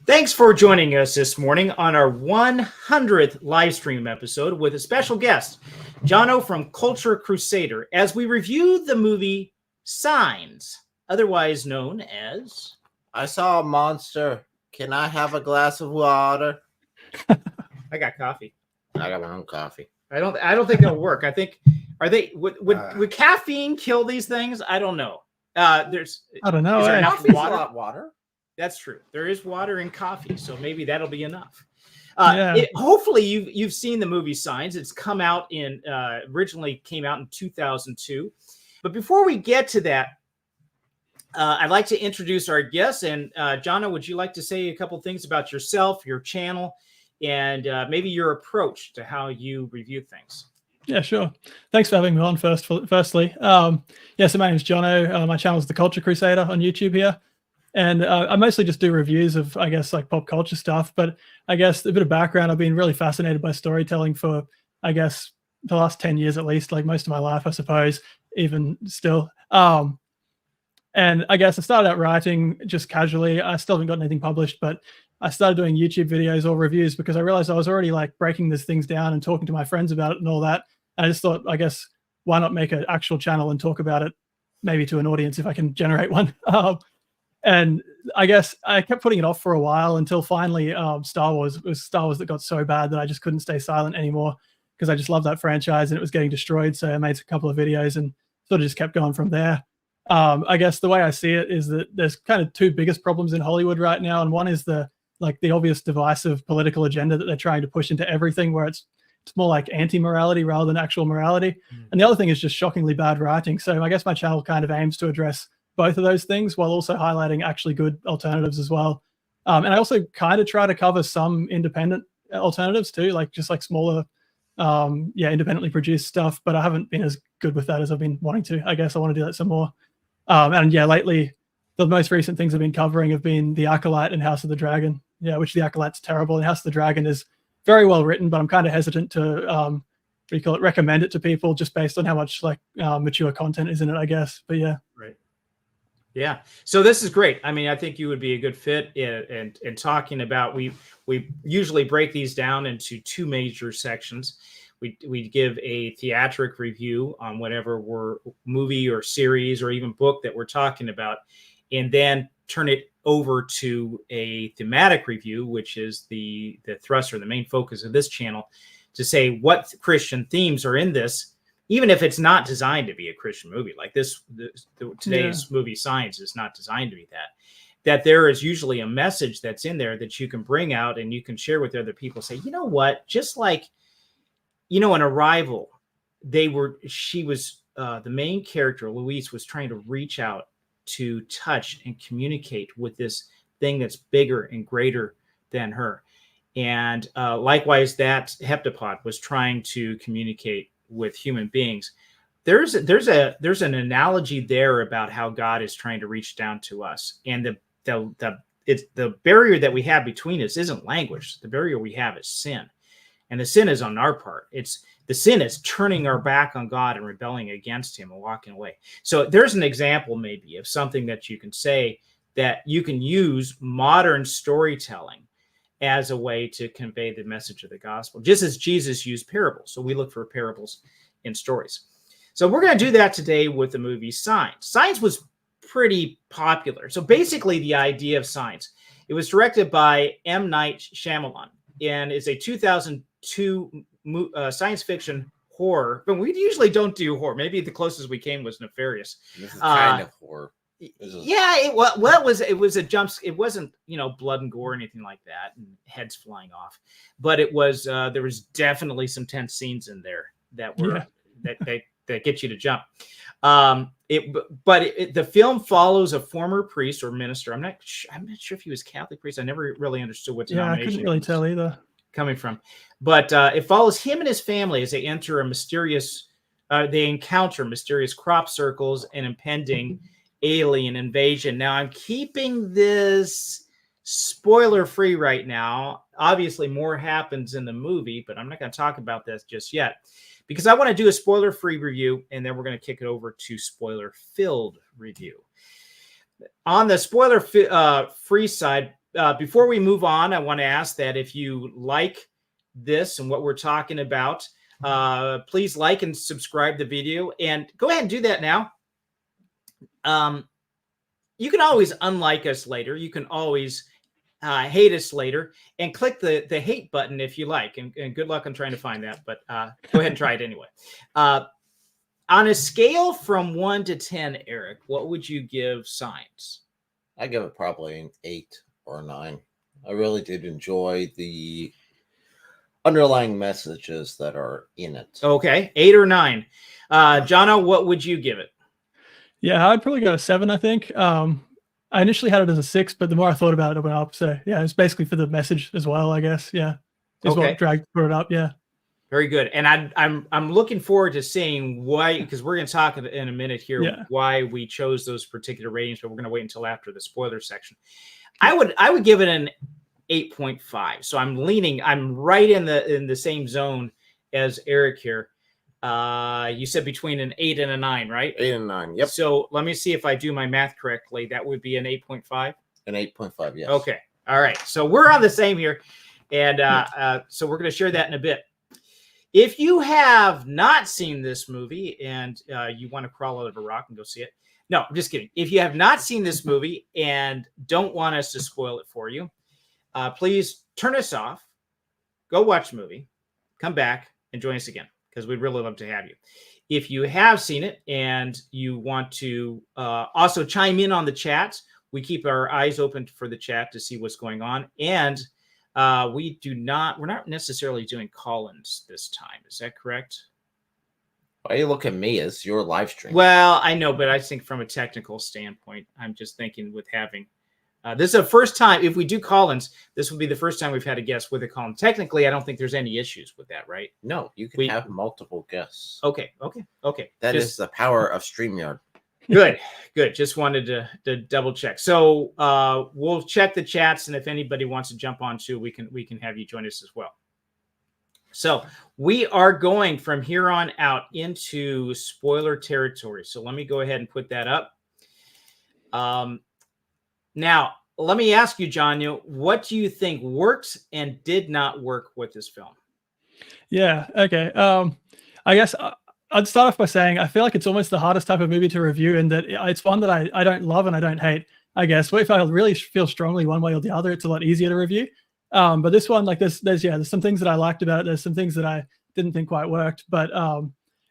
Thanks for joining us this morning on our 100th live stream episode with a special guest, Jono from Culture Crusader, as we review the movie Signs, otherwise known as... I saw a monster. Can I have a glass of water? I got coffee. I got my own coffee. I don't think it'll work. I think would caffeine kill these things? I don't know. I don't know. Is there enough water? Water? That's true. There is water in coffee, so maybe that'll be enough. Hopefully you've seen the movie Signs. It's come out originally came out in 2002. But before we get to that, I'd like to introduce our guests. And Jono, would you like to say a couple things about yourself, your channel, and maybe your approach to how you review things? Yeah, sure. Thanks for having me on firstly. So my name's Jono. My channel is The Culture Crusader on YouTube here. And I mostly just do reviews of, I guess, like pop culture stuff. But I guess a bit of background, I've been really fascinated by storytelling for, I guess, the last 10 years at least, like most of my life, I suppose, even still. And I guess I started out writing just casually. I still haven't got anything published, but I started doing YouTube videos or reviews because I realized I was already like breaking these things down and talking to my friends about it and all that. And I just thought, I guess, why not make an actual channel and talk about it maybe to an audience if I can generate one. And I guess I kept putting it off for a while until finally Star Wars that got so bad that I just couldn't stay silent anymore because I just love that franchise and it was getting destroyed. So I made a couple of videos and sort of just kept going from there. I guess the way I see it is that there's kind of two biggest problems in Hollywood right now. And one is the obvious divisive political agenda that they're trying to push into everything where it's more like anti-morality rather than actual morality. And the other thing is just shockingly bad writing. So I guess my channel kind of aims to address both of those things while also highlighting actually good alternatives as well. And I also kind of try to cover some independent alternatives too, like smaller, independently produced stuff, but I haven't been as good with that as I've been wanting to. I guess I want to do that some more. Lately, the most recent things I've been covering have been The Acolyte and House of the Dragon. Yeah, which The Acolyte's terrible. And House of the Dragon is very well written, but I'm kind of hesitant to, recommend it to people just based on how much mature content is in it, I guess. But yeah. Right. Yeah. So this is great. I mean, I think you would be a good fit in talking about, we usually break these down into two major sections. We give a theatric review on whatever movie or series or even book that we're talking about, and then turn it over to a thematic review, which is the thrust or the main focus of this channel, to say what Christian themes are in this. Even if it's not designed to be a Christian movie, like today's movie Signs is not designed to be that there is usually a message that's in there that you can bring out and you can share with other people. Say, you know what, just like, in Arrival, the main character, Louise, was trying to reach out to touch and communicate with this thing that's bigger and greater than her. And likewise, that heptapod was trying to communicate with human beings. There's an analogy there about how God is trying to reach down to us, and the barrier that we have between us isn't language. The barrier we have is sin, and the sin is on our part. The sin is turning our back on God and rebelling against Him and walking away. So there's an example maybe of something that you can say that you can use modern storytelling as a way to convey the message of the gospel, just as Jesus used parables. So we look for parables in stories. So we're going to do that today with the movie Signs. Signs was pretty popular. So basically the idea of Signs, it was directed by M. Night Shyamalan and is a 2002 science fiction horror. But we usually don't do horror. Maybe the closest we came was Nefarious. This is kind of horror. It was a jump. It wasn't, blood and gore or anything like that and heads flying off, but it was, there was definitely some tense scenes in there that were, that get you to jump. The film follows a former priest or minister. I'm not sure if he was Catholic priest. I never really understood what denomination. I couldn't really tell either. Coming from, but it follows him and his family as they encounter mysterious crop circles and impending alien invasion. Now I'm keeping this spoiler free right now. Obviously more happens in the movie, but I'm not going to talk about this just yet because I want to do a spoiler free review and then we're going to kick it over to spoiler filled review. On the spoiler free side, before we move on, I want to ask that if you like this and what we're talking about, please like and subscribe the video, and go ahead and do that now. You can always unlike us later. You can always hate us later, and click the hate button if you like. And good luck on trying to find that, but go ahead and try it anyway. On a scale from 1 to 10, Eric, what would you give Signs? I give it probably an 8 or a 9. I really did enjoy the underlying messages that are in it. Okay, 8 or 9. Jono, what would you give it? Yeah, I'd probably go a 7, I think. I initially had it as a 6, but the more I thought about it, it went up. So yeah, it's basically for the message as well, I guess. Yeah, is what brought it up. Yeah, very good. And I'm looking forward to seeing why, because we're going to talk in a minute here why we chose those particular ratings, but we're going to wait until after the spoiler section. I would give it an 8.5. So I'm right in the same zone as Eric here. You said between an 8 and a 9, right? 8 and 9. Yep. So let me see if I do my math correctly. That would be an 8.5. An 8.5. Yes. Okay. All right. So we're on the same here, and so we're going to share that in a bit. If you have not seen this movie and you want to crawl out of a rock and go see it, no, I'm just kidding. If you have not seen this movie and don't want us to spoil it for you, please turn us off, go watch the movie, come back, and join us again, because we'd really love to have you. If you have seen it and you want to also chime in on the chat, we keep our eyes open for the chat to see what's going on. And we're not necessarily doing call-ins this time. Is that correct? Why you look at me as your live stream? Well, I know, but I think from a technical standpoint, I'm just thinking with having this is the first time, if we do call-ins, this will be the first time we've had a guest with a call-in. Technically, I don't think there's any issues with that, right? No, you can have multiple guests. Okay. That is the power of StreamYard. Good. Just wanted to double check. So we'll check the chats, and if anybody wants to jump on too, we can have you join us as well. So we are going from here on out into spoiler territory. So let me go ahead and put that up. Now, let me ask you, John, what do you think worked and did not work with this film? Yeah. Okay. I guess I'd start off by saying I feel like it's almost the hardest type of movie to review, in that it's one that I don't love and I don't hate, I guess. But if I really feel strongly one way or the other, it's a lot easier to review. But this one, like there's some things that I liked about it. There's some things that I didn't think quite worked, but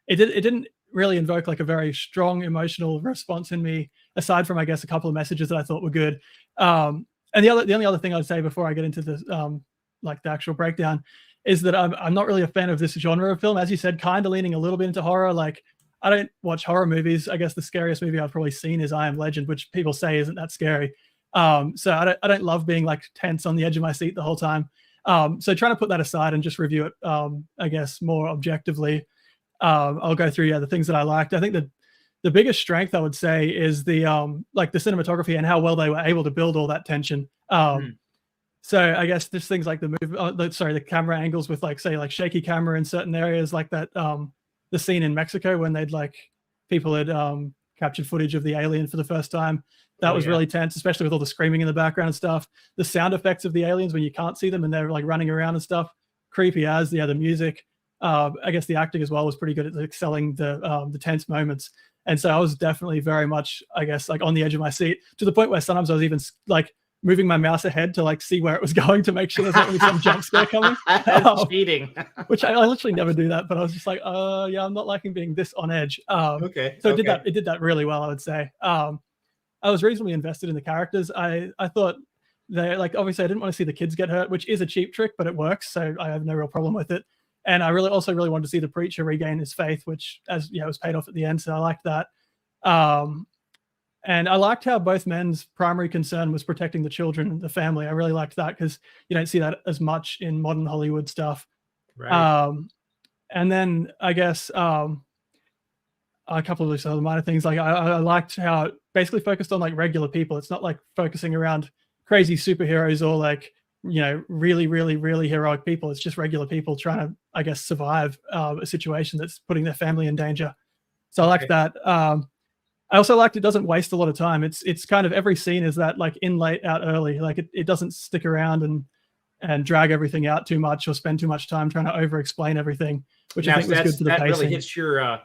it didn't really invoke like a very strong emotional response in me, aside from, I guess, a couple of messages that I thought were good. And the only other thing I'd say before I get into the like the actual breakdown is that I'm not really a fan of this genre of film. As you said, kind of leaning a little bit into horror. Like, I don't watch horror movies. I guess the scariest movie I've probably seen is I Am Legend, which people say isn't that scary. So I don't love being like tense on the edge of my seat the whole time. So trying to put that aside and just review it, I guess, more objectively. I'll go through the things that I liked. I think that the biggest strength, I would say, is the like the cinematography and how well they were able to build all that tension. So I guess there's things like the camera angles with like shaky camera in certain areas, like that the scene in Mexico when people had captured footage of the alien for the first time. That was really tense, especially with all the screaming in the background and stuff. The sound effects of the aliens when you can't see them and they're like running around and stuff, creepy as. The music. I guess the acting as well was pretty good at like selling the tense moments. And so I was definitely very much, I guess, like on the edge of my seat, to the point where sometimes I was even like moving my mouse ahead to like see where it was going to make sure there's not going to be some jump scare coming. Cheating. Which I literally never do that, but I was just like, yeah, I'm not liking being this on edge. So it did that really well, I would say. I was reasonably invested in the characters. I thought they, like, obviously I didn't want to see the kids get hurt, which is a cheap trick, but it works. So I have no real problem with it. And I really wanted to see the preacher regain his faith, which, as was paid off at the end. So I liked that. And I liked how both men's primary concern was protecting the children and the family. I really liked that because you don't see that as much in modern Hollywood stuff. Right. And then I guess a couple of these other minor things, like I liked how it basically focused on like regular people. It's not like focusing around crazy superheroes or like, really, really, really heroic people. It's just regular people trying to, I guess, survive a situation that's putting their family in danger. So I like that. I also liked it doesn't waste a lot of time. It's kind of every scene is that like in late, out early. Like it doesn't stick around and drag everything out too much or spend too much time trying to over explain everything, which I think was good for the that pacing. really hits your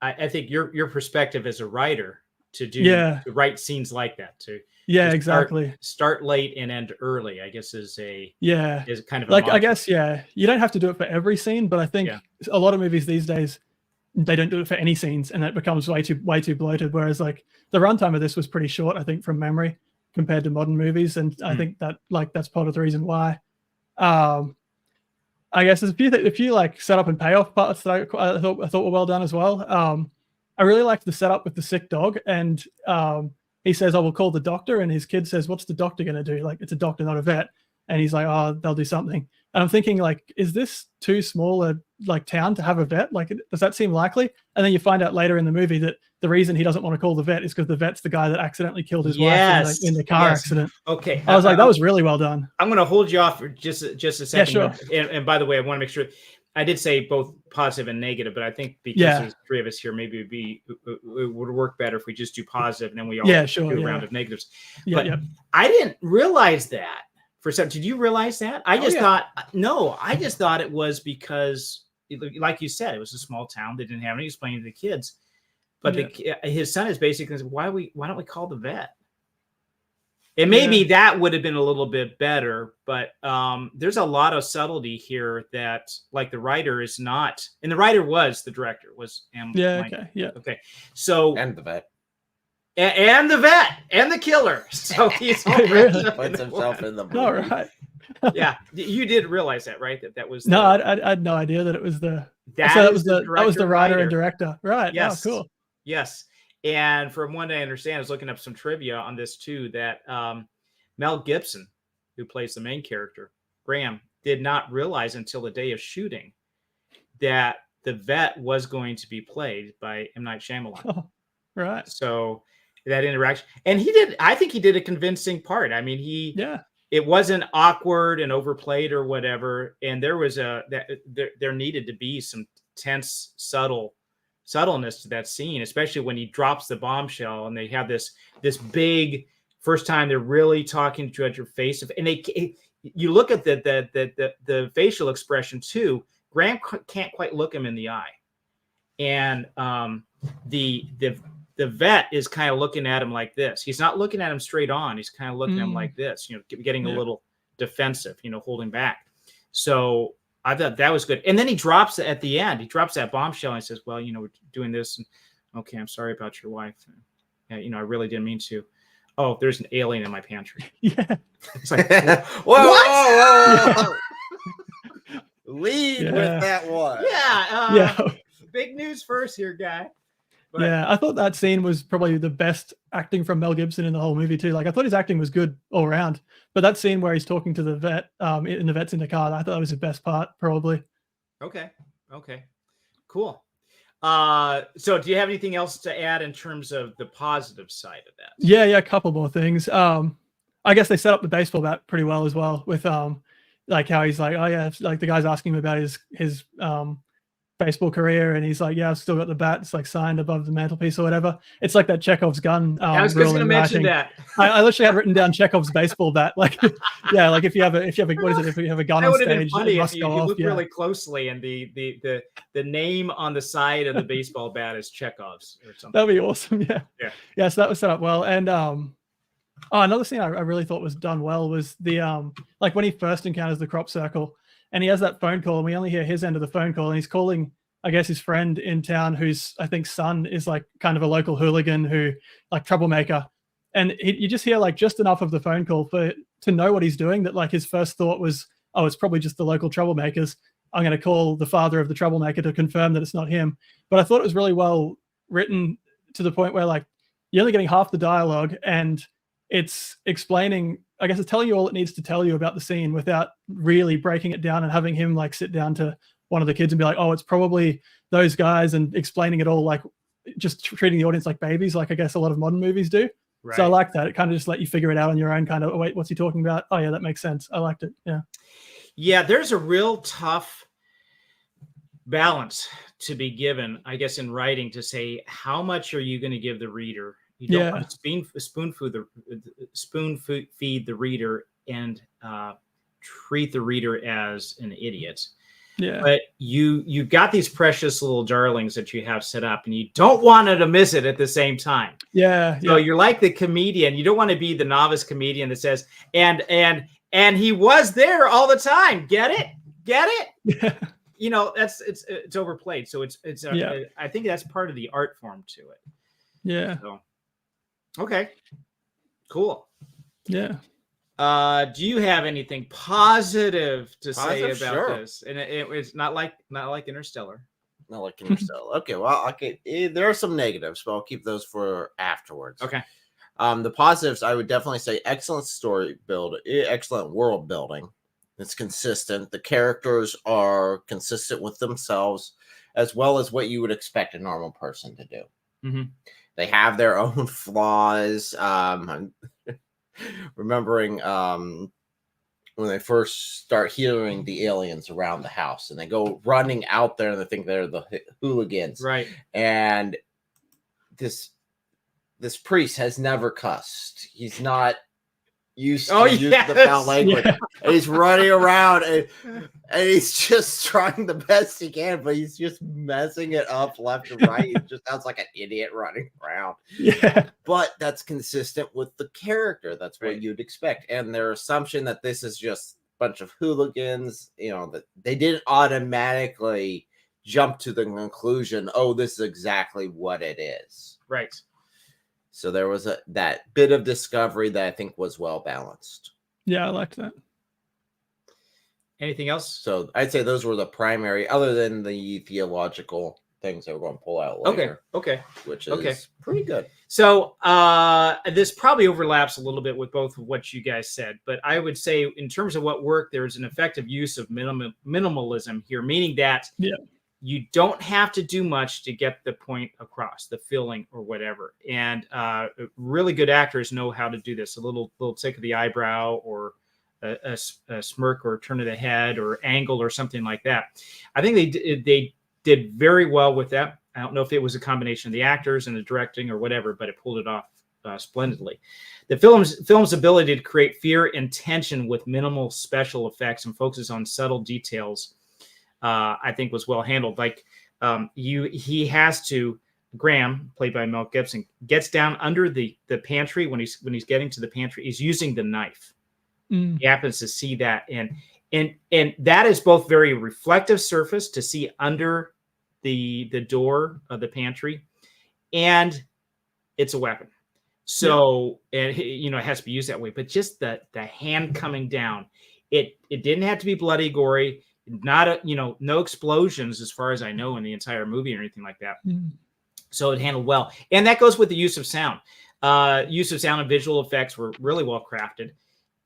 I think your perspective as a writer to write scenes like that, to exactly start late and end early, I guess is kind of a like mantra. I guess you don't have to do it for every scene, but I think a lot of movies these days they don't do it for any scenes, and it becomes way too bloated. Whereas like the runtime of this was pretty short, I think, from memory compared to modern movies, and I think that like that's part of the reason why. I guess there's a few like setup and payoff parts that I thought were well done as well. I really liked the setup with the sick dog, and he says, "Oh, we'll call the doctor," and his kid says, "What's the doctor going to do? Like, it's a doctor, not a vet." And he's like, "Oh, they'll do something." And I'm thinking, like, is this too small a like town to have a vet? Like, does that seem likely? And then you find out later in the movie that the reason he doesn't want to call the vet is because the vet's the guy that accidentally killed his wife in the car accident. Okay, I was like, that was really well done. I'm going to hold you off for just a second. Yeah, sure. And by the way, I want to make sure I did say both positive and negative, but I think because there's three of us here, maybe it would work better if we just do positive and then we all do a round of negatives. But I didn't realize that. For some, did you realize that? I just thought it was because, like you said, it was a small town. They didn't have any explaining to the kids. But his son is basically, why don't we call the vet? And maybe that would have been a little bit better, but there's a lot of subtlety here that, like, the writer is not, and the writer was the director was okay. So and the vet. And the vet and the killer. So he's really puts himself in the movie. All right. Yeah, you did realize that, right? That was no. I had no idea that it was the that was the writer and director, right? Yes, oh, cool. Yes, and from what I understand, I was looking up some trivia on this too. That Mel Gibson, who plays the main character, Graham, did not realize until the day of shooting that the vet was going to be played by M. Night Shyamalan. Oh, right. So that interaction, and I think he did a convincing part. I mean, it wasn't awkward and overplayed or whatever. And there was there needed to be some tense, subtleness to that scene, especially when he drops the bombshell and they have this big first time they're really talking to you at your face. And you look at the facial expression too. Graham can't quite look him in the eye. And the vet is kind of looking at him like this. He's not looking at him straight on. He's kind of looking at him like this, getting a little defensive, holding back. So I thought that was good. And then he drops at the end. He drops that bombshell and he says, well, we're doing this. And, okay, I'm sorry about your wife. And, I really didn't mean to. Oh, there's an alien in my pantry. Yeah. It's like, whoa. Lead with that one. Yeah. Big news first here, guy. But, I thought that scene was probably the best acting from Mel Gibson in the whole movie too. Like, I thought his acting was good all around, but that scene where he's talking to the vet, and the vet's in the car, I thought that was the best part, probably. Okay, cool. So do you have anything else to add in terms of the positive side of that? Yeah, a couple more things. I guess they set up the baseball bat pretty well as well, with like how he's like, oh yeah, like the guy's asking him about his baseball career, and he's like, yeah, I've still got the bat, it's like signed above the mantelpiece or whatever. It's like that Chekhov's gun. I was just going to mention that. I literally had written down Chekhov's baseball bat. Like, like if you have a what is it? If you have a gun on stage, it must go off. You look really closely, and the name on the side of the baseball bat is Chekhov's or something. That'd be awesome. Yeah. So that was set up well, and another thing I really thought was done well was the like when he first encounters the crop circle. And he has that phone call, and we only hear his end of the phone call. And he's calling, I guess, his friend in town, who's, I think, son is like kind of a local hooligan who, like, troublemaker. And you just hear like just enough of the phone call to know what he's doing. That like his first thought was, oh, it's probably just the local troublemakers. I'm going to call the father of the troublemaker to confirm that it's not him. But I thought it was really well written to the point where like you're only getting half the dialogue, and it's explaining, I guess it's telling you all it needs to tell you about the scene without really breaking it down and having him like sit down to one of the kids and be like, oh, it's probably those guys, and explaining it all, like just treating the audience like babies, like I guess a lot of modern movies do. Right. So I like that. It kind of just let you figure it out on your own, kind of, oh, wait, what's he talking about? Oh yeah, that makes sense. I liked it. Yeah. Yeah, there's a real tough balance to be given, I guess, in writing to say how much are you going to give the reader. You don't want to spoon feed the reader and treat the reader as an idiot. Yeah. But you got these precious little darlings that you have set up, and you don't want to miss it at the same time. Yeah. So you're like the comedian. You don't want to be the novice comedian that says, and he was there all the time. Get it? Yeah. You know, it's overplayed. So it's I think that's part of the art form to it. Yeah. So, okay. Cool. Yeah. Do you have anything positive to say about Sure. this? And it's not like Interstellar. Not like Interstellar. Okay, well, there are some negatives, but I'll keep those for afterwards. Okay. The positives, I would definitely say excellent story build, excellent world building. It's consistent. The characters are consistent with themselves, as well as what you would expect a normal person to do. Mm-hmm. They have their own flaws. I'm remembering when they first start hearing the aliens around the house, and they go running out there, and they think they're the hooligans, right? And this priest has never cussed. He's not used to use the foul language. Yeah. And he's running around and he's just trying the best he can, but he's just messing it up left and right. He just sounds like an idiot running around. Yeah. But that's consistent with the character. That's what Right. you'd expect. And their assumption that this is just a bunch of hooligans, you know, that they didn't automatically jump to the conclusion, oh, this is exactly what it is. Right. So there was that bit of discovery that I think was well balanced. Yeah, I liked that. Anything else? So I'd say those were the primary, other than the theological things that we're going to pull out later. Okay. Which is pretty good. So this probably overlaps a little bit with both of what you guys said, but I would say in terms of what worked, there's an effective use of minimalism here, meaning that you don't have to do much to get the point across, the feeling or whatever. And really good actors know how to do this. A little tick of the eyebrow, or a smirk, or turn of the head, or angle, or something like that. I think they did very well with that. I don't know if it was a combination of the actors and the directing or whatever, but it pulled it off splendidly. The film's ability to create fear and tension with minimal special effects and focuses on subtle details, I think was well handled. Like he has to, Graham, played by Mel Gibson, gets down under the pantry when he's getting to the pantry. He's using the knife. He happens to see that, and that is both very reflective surface to see under the door of the pantry, and it's a weapon. So and it has to be used that way. But just the hand coming down, it didn't have to be bloody, gory. Not no explosions as far as I know in the entire movie or anything like that. So it handled well. And that goes with the use of sound. Use of sound and visual effects were really well crafted.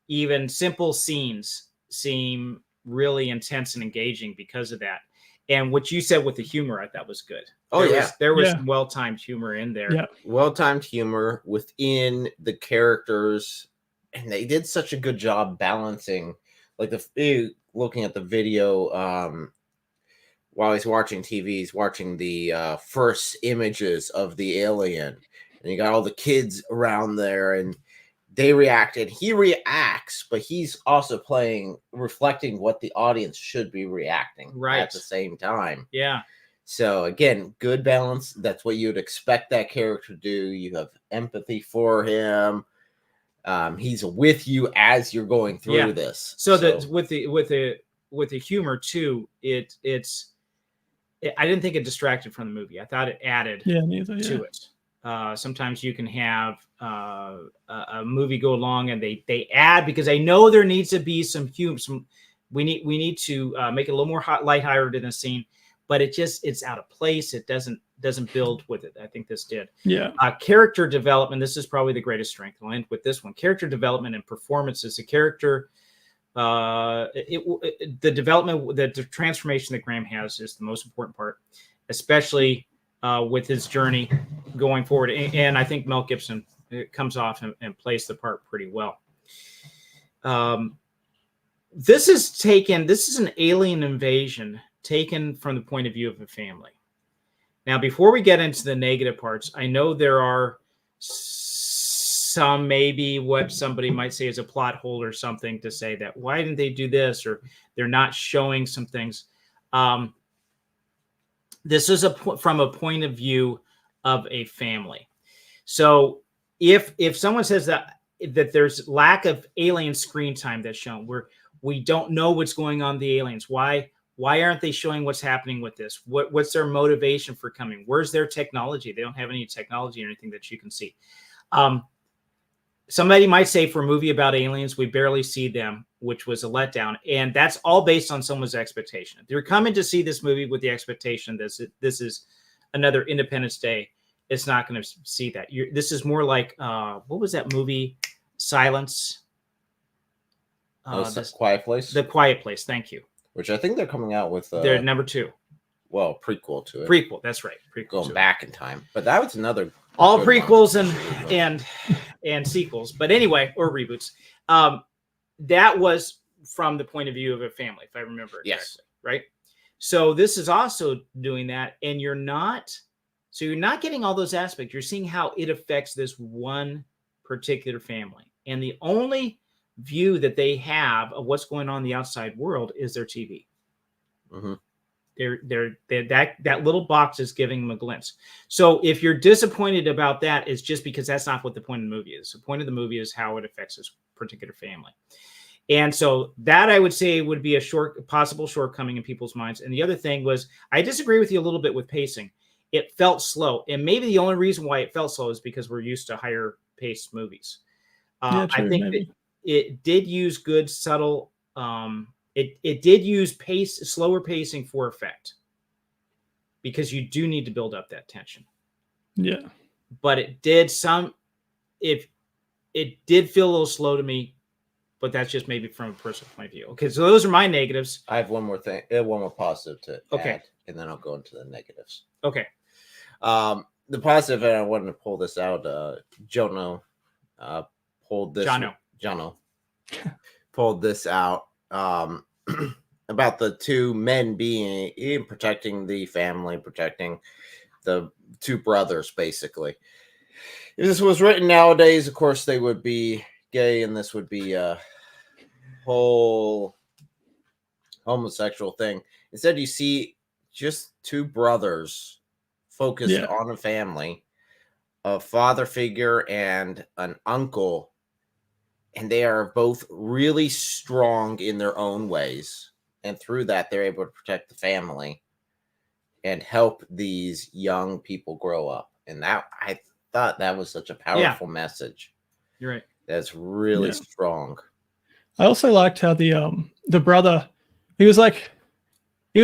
Even simple scenes seem really intense and engaging because of that. And what you said with the humor, I thought was good. There was some well-timed humor in there. Yeah. Well-timed humor within the characters. And they did such a good job balancing, like looking at the video while he's watching TV, he's watching the first images of the alien, and you got all the kids around there, and they reacted. He reacts, but he's also reflecting what the audience should be reacting at the same time. Yeah. So again, good balance. That's what you'd expect that character to do. You have empathy for him. He's with you as you're going through this. So that with the humor too, I didn't think it distracted from the movie. I thought it added to it. Sometimes you can have a movie go along and they add, because I know there needs to be some humor. We need to make it a little more lighthearted in the scene, but it's out of place. It doesn't build with it. I think this did. Yeah. Character development. This is probably the greatest strength. I'll end with this one. Character development and performances. The character, the development, the transformation that Graham has is the most important part, especially with his journey going forward. And I think Mel Gibson comes off and plays the part pretty well. This is an alien invasion taken from the point of view of a family. Now, before we get into the negative parts, I know there are some, maybe what somebody might say is a plot hole or something, to say that why didn't they do this, or they're not showing some things. This is from a point of view of a family. So if someone says that there's lack of alien screen time that's shown, where we don't know what's going on with the aliens, why aren't they showing what's happening with this? What's their motivation for coming? Where's their technology? They don't have any technology or anything that you can see. Somebody might say, for a movie about aliens, we barely see them, which was a letdown. And that's all based on someone's expectation. If you're coming to see this movie with the expectation that this is another Independence Day, it's not going to see that. This is more like, what was that movie? Silence. Quiet Place? The Quiet Place. Thank you. Which I think they're coming out with. They're number 2. Well, prequel to it. Prequel, that's right. Prequel going back in time. But that was another. All prequels and sequels. But anyway, or reboots. That was from the point of view of a family, if I remember it correctly, right? So this is also doing that, and you're not getting all those aspects. You're seeing how it affects this one particular family. And the only view that they have of what's going on in the outside world is their TV. Mm-hmm. That little box is giving them a glimpse. So if you're disappointed about that, it's just because that's not what the point of the movie is. The point of the movie is how it affects this particular family. And so that, I would say, would be a possible shortcoming in people's minds. And the other thing was, I disagree with you a little bit with pacing. It felt slow. And maybe the only reason why it felt slow is because we're used to higher paced movies. True, I think that it did use good, subtle, it did use slower pacing for effect, because you do need to build up that tension. Yeah. But it did feel a little slow to me, but that's just maybe from a personal point of view. Okay, so those are my negatives. I have one more thing, one more positive to add, and then I'll go into the negatives. Okay. The positive, and I wanted to pull this out, Jono pulled this. Jono pulled this out about the two men being protecting the family, protecting the two brothers, basically. If this was written nowadays, of course, they would be gay, and this would be a whole homosexual thing. Instead, you see just two brothers focused on a family, a father figure and an uncle, and they are both really strong in their own ways. And through that, they're able to protect the family and help these young people grow up. And that, I thought that was such a powerful message. You're right. That's really strong. I also liked how the brother, he was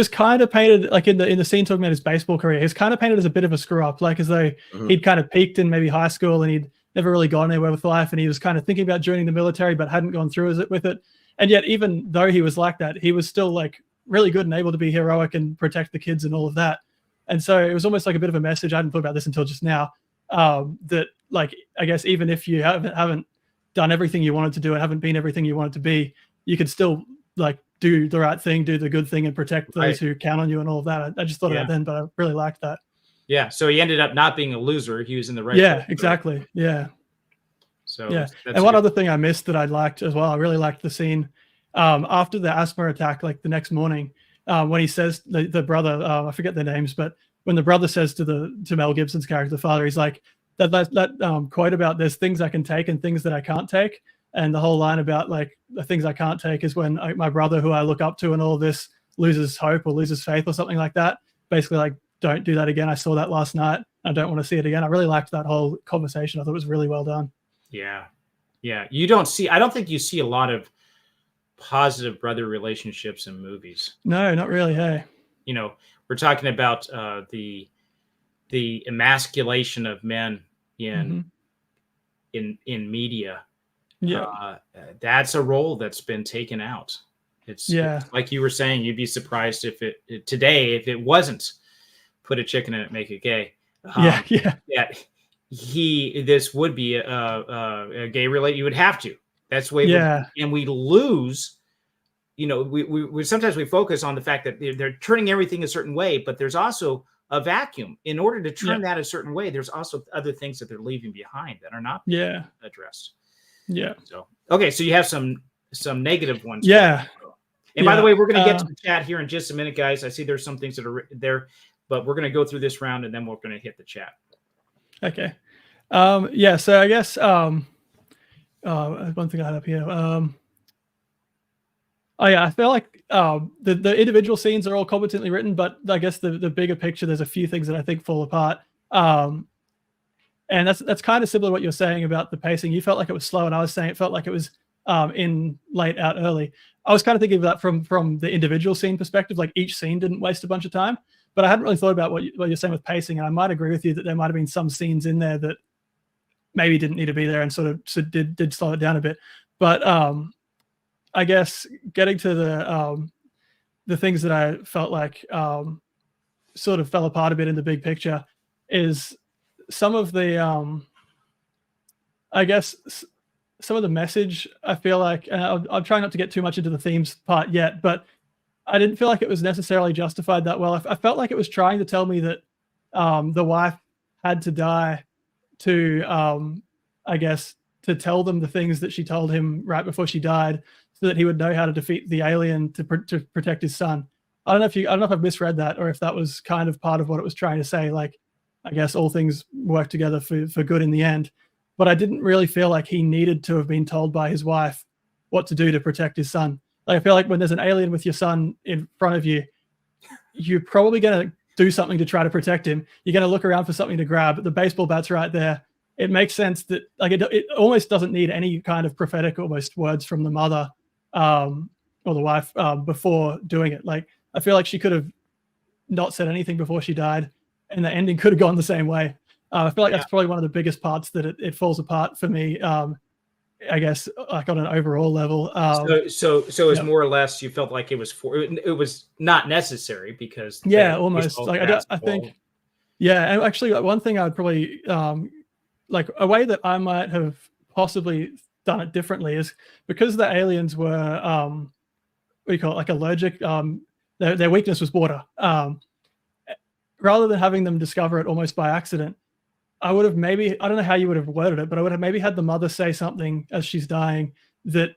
kind of painted, like in the scene talking about his baseball career, he was kind of painted as a bit of a screw up, like as though he'd kind of peaked in maybe high school and he'd never really gone anywhere with life, and he was kind of thinking about joining the military but hadn't gone through with it. And yet, even though he was like that, he was still like really good and able to be heroic and protect the kids and all of that. And so it was almost like a bit of a message. I hadn't thought about this until just now. That, like, I guess even if you haven't done everything you wanted to do and haven't been everything you wanted to be, you could still like do the right thing, do the good thing, and protect those who count on you and all of that. I just thought of that then, but I really liked that. Yeah. So he ended up not being a loser. He was in the right. Yeah, exactly. Right? Yeah. So yeah. And one other thing I missed that I liked as well, I really liked the scene after the asthma attack, like the next morning, when he says the brother, I forget their names, but when the brother says to Mel Gibson's character, the father, he's like, that quote about there's things I can take and things that I can't take. And the whole line about like the things I can't take is when my brother, who I look up to and all this, loses hope or loses faith or something like that. Basically, like, don't do that again. I saw that last night. I don't want to see it again. I really liked that whole conversation. I thought it was really well done. Yeah. Yeah. I don't think you see a lot of positive brother relationships in movies. No, not really. Hey, you know, we're talking about the emasculation of men in media. Yeah. That's a role that's been taken out. It's like you were saying, you'd be surprised if it wasn't put a chicken in it, make it gay. This would be a gay relate. You would have to. That's the way. And we lose we sometimes we focus on the fact that they're turning everything a certain way, but there's also a vacuum. In order to turn that a certain way, there's also other things that they're leaving behind that are not addressed. Yeah. So okay, so you have some negative ones. Yeah. And by the way, we're going to get to the chat here in just a minute, guys. I see there's some things that are there, but we're going to go through this round and then we're going to hit the chat. Okay. So I guess one thing I had up here. I feel like the individual scenes are all competently written, but I guess the bigger picture, there's a few things that I think fall apart. And that's kind of similar to what you're saying about the pacing. You felt like it was slow, and I was saying it felt like it was in late, out early. I was kind of thinking of that from the individual scene perspective, like each scene didn't waste a bunch of time. But I hadn't really thought about what you're saying with pacing, and I might agree with you that there might have been some scenes in there that maybe didn't need to be there and sort of did slow it down a bit. But I guess getting to the things that I felt like sort of fell apart a bit in the big picture is some of the I guess some of the message. I feel like I'm trying not to get too much into the themes part yet, but I didn't feel like it was necessarily justified that well. I felt like it was trying to tell me that the wife had to die to, I guess, to tell them the things that she told him right before she died, so that he would know how to defeat the alien to protect his son. I don't know if I've misread that, or if that was kind of part of what it was trying to say. Like, I guess all things work together for good in the end. But I didn't really feel like he needed to have been told by his wife what to do to protect his son. Like, I feel like when there's an alien with your son in front of you, you're probably going to do something to try to protect him. You're going to look around for something to grab. The baseball bat's right there. It makes sense that, like, it almost doesn't need any kind of prophetic almost words from the mother or the wife before doing it. Like, I feel like she could have not said anything before she died, and the ending could have gone the same way. I feel like that's probably one of the biggest parts that it falls apart for me. I guess, like, on an overall level. So it's more or less you felt like it was not necessary because almost. Like, I think, and actually one thing I'd probably like a way that I might have possibly done it differently is because the aliens were what do you call it, like allergic. Their weakness was water. Rather than having them discover it almost by accident, I would have maybe, I don't know how you would have worded it, but I would have maybe had the mother say something as she's dying that,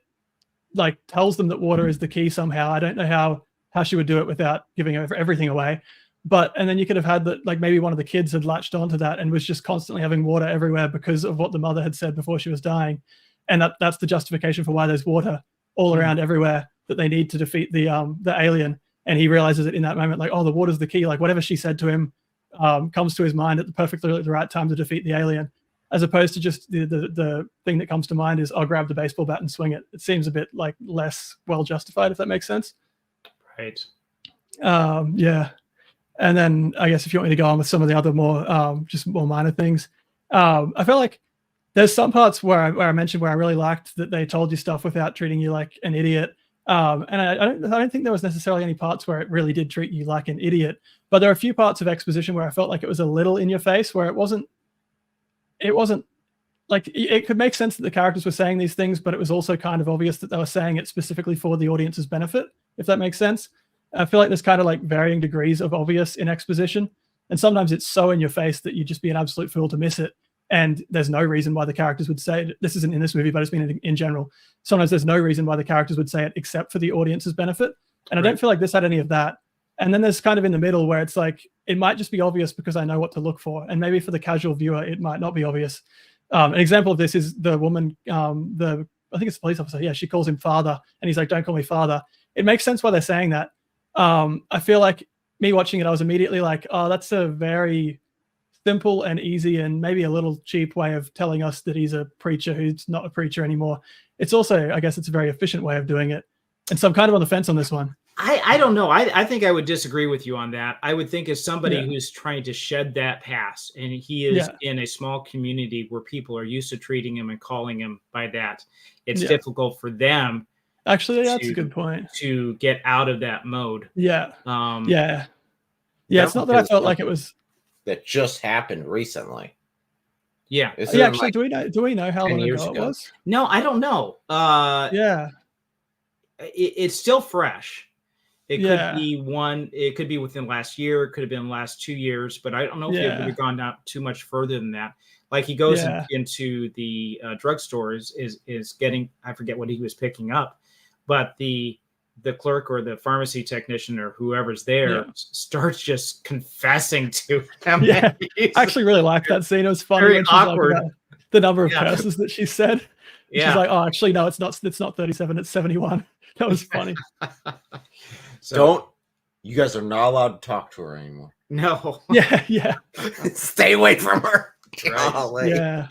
like, tells them that water is the key somehow. I don't know how she would do it without giving everything away. And then you could have had that, like, maybe one of the kids had latched onto that and was just constantly having water everywhere because of what the mother had said before she was dying. And that's the justification for why there's water all around everywhere that they need to defeat the alien. And he realizes it in that moment, like, oh, the water's the key. Like, whatever she said to him comes to his mind at the right time to defeat the alien, as opposed to just the thing that comes to mind is, I'll grab the baseball bat and swing it. It seems a bit like less well justified, if that makes sense. Right. And then I guess if you want me to go on with some of the other more just more minor things, I feel like there's some parts where I mentioned where I really liked that they told you stuff without treating you like an idiot. And I don't think there was necessarily any parts where it really did treat you like an idiot, but there are a few parts of exposition where I felt like it was a little in your face, where it wasn't like, it could make sense that the characters were saying these things, but it was also kind of obvious that they were saying it specifically for the audience's benefit, if that makes sense. I feel like there's kind of like varying degrees of obvious in exposition, and sometimes it's so in your face that you'd just be an absolute fool to miss it. And there's no reason why the characters would say it. This isn't in this movie, but it's been in general. Sometimes there's no reason why the characters would say it except for the audience's benefit. And I don't feel like this had any of that. And then there's kind of in the middle where it's like, it might just be obvious because I know what to look for. And maybe for the casual viewer, it might not be obvious. An example of this is the woman, I think it's the police officer. Yeah, she calls him father. And he's like, don't call me father. It makes sense why they're saying that. I feel like me watching it, I was immediately like, oh, that's a very simple and easy and maybe a little cheap way of telling us that he's a preacher who's not a preacher anymore. It's also, I guess it's a very efficient way of doing it. And so I'm kind of on the fence on this one. I don't know. I think I would disagree with you on that. I would think as somebody who's trying to shed that past, and he is in a small community where people are used to treating him and calling him by that, it's difficult for them. Actually, that's a good point. To get out of that mode. Yeah. It's not that I felt like it was that just happened recently. Yeah. Actually, like, do we know how long ago it was? No, I don't know. it's still fresh. It Yeah. could be it could be within last year, it could have been the last 2 years, but I don't know if it would Yeah. have gone out too much further than that. Like he goes Yeah. into the drugstores, is getting, I forget what he was picking up, but the clerk or the pharmacy technician or whoever's there Yeah. starts just confessing to him. Yeah. I actually really liked that scene. It was funny Very when she's awkward. like about the number of Yeah. curses that she said. Yeah. She's like, oh, actually, no, it's not 37, it's 71. That was funny. So, you guys are not allowed to talk to her anymore. No. Yeah, yeah. Stay away from her. Right. Golly. Yeah.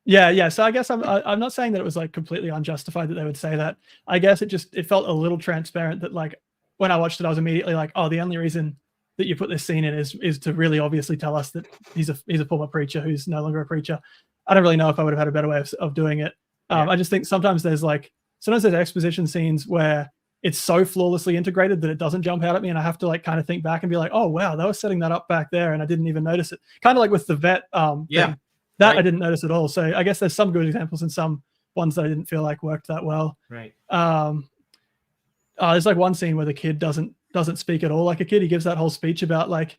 Yeah. So I guess I'm not saying that it was like completely unjustified that they would say that. I guess it felt a little transparent that like when I watched it, I was immediately like, oh, the only reason that you put this scene in is to really obviously tell us that he's a former preacher who's no longer a preacher. I don't really know if I would have had a better way of doing it. I just think sometimes there's exposition scenes where it's so flawlessly integrated that it doesn't jump out at me, and I have to like kind of think back and be like, oh wow, that was setting that up back there, and I didn't even notice it. Kind of like with the vet thing. That right. I didn't notice at all. So I guess there's some good examples and some ones that I didn't feel like worked that well. Right. There's like one scene where the kid doesn't speak at all like a kid. He gives that whole speech about like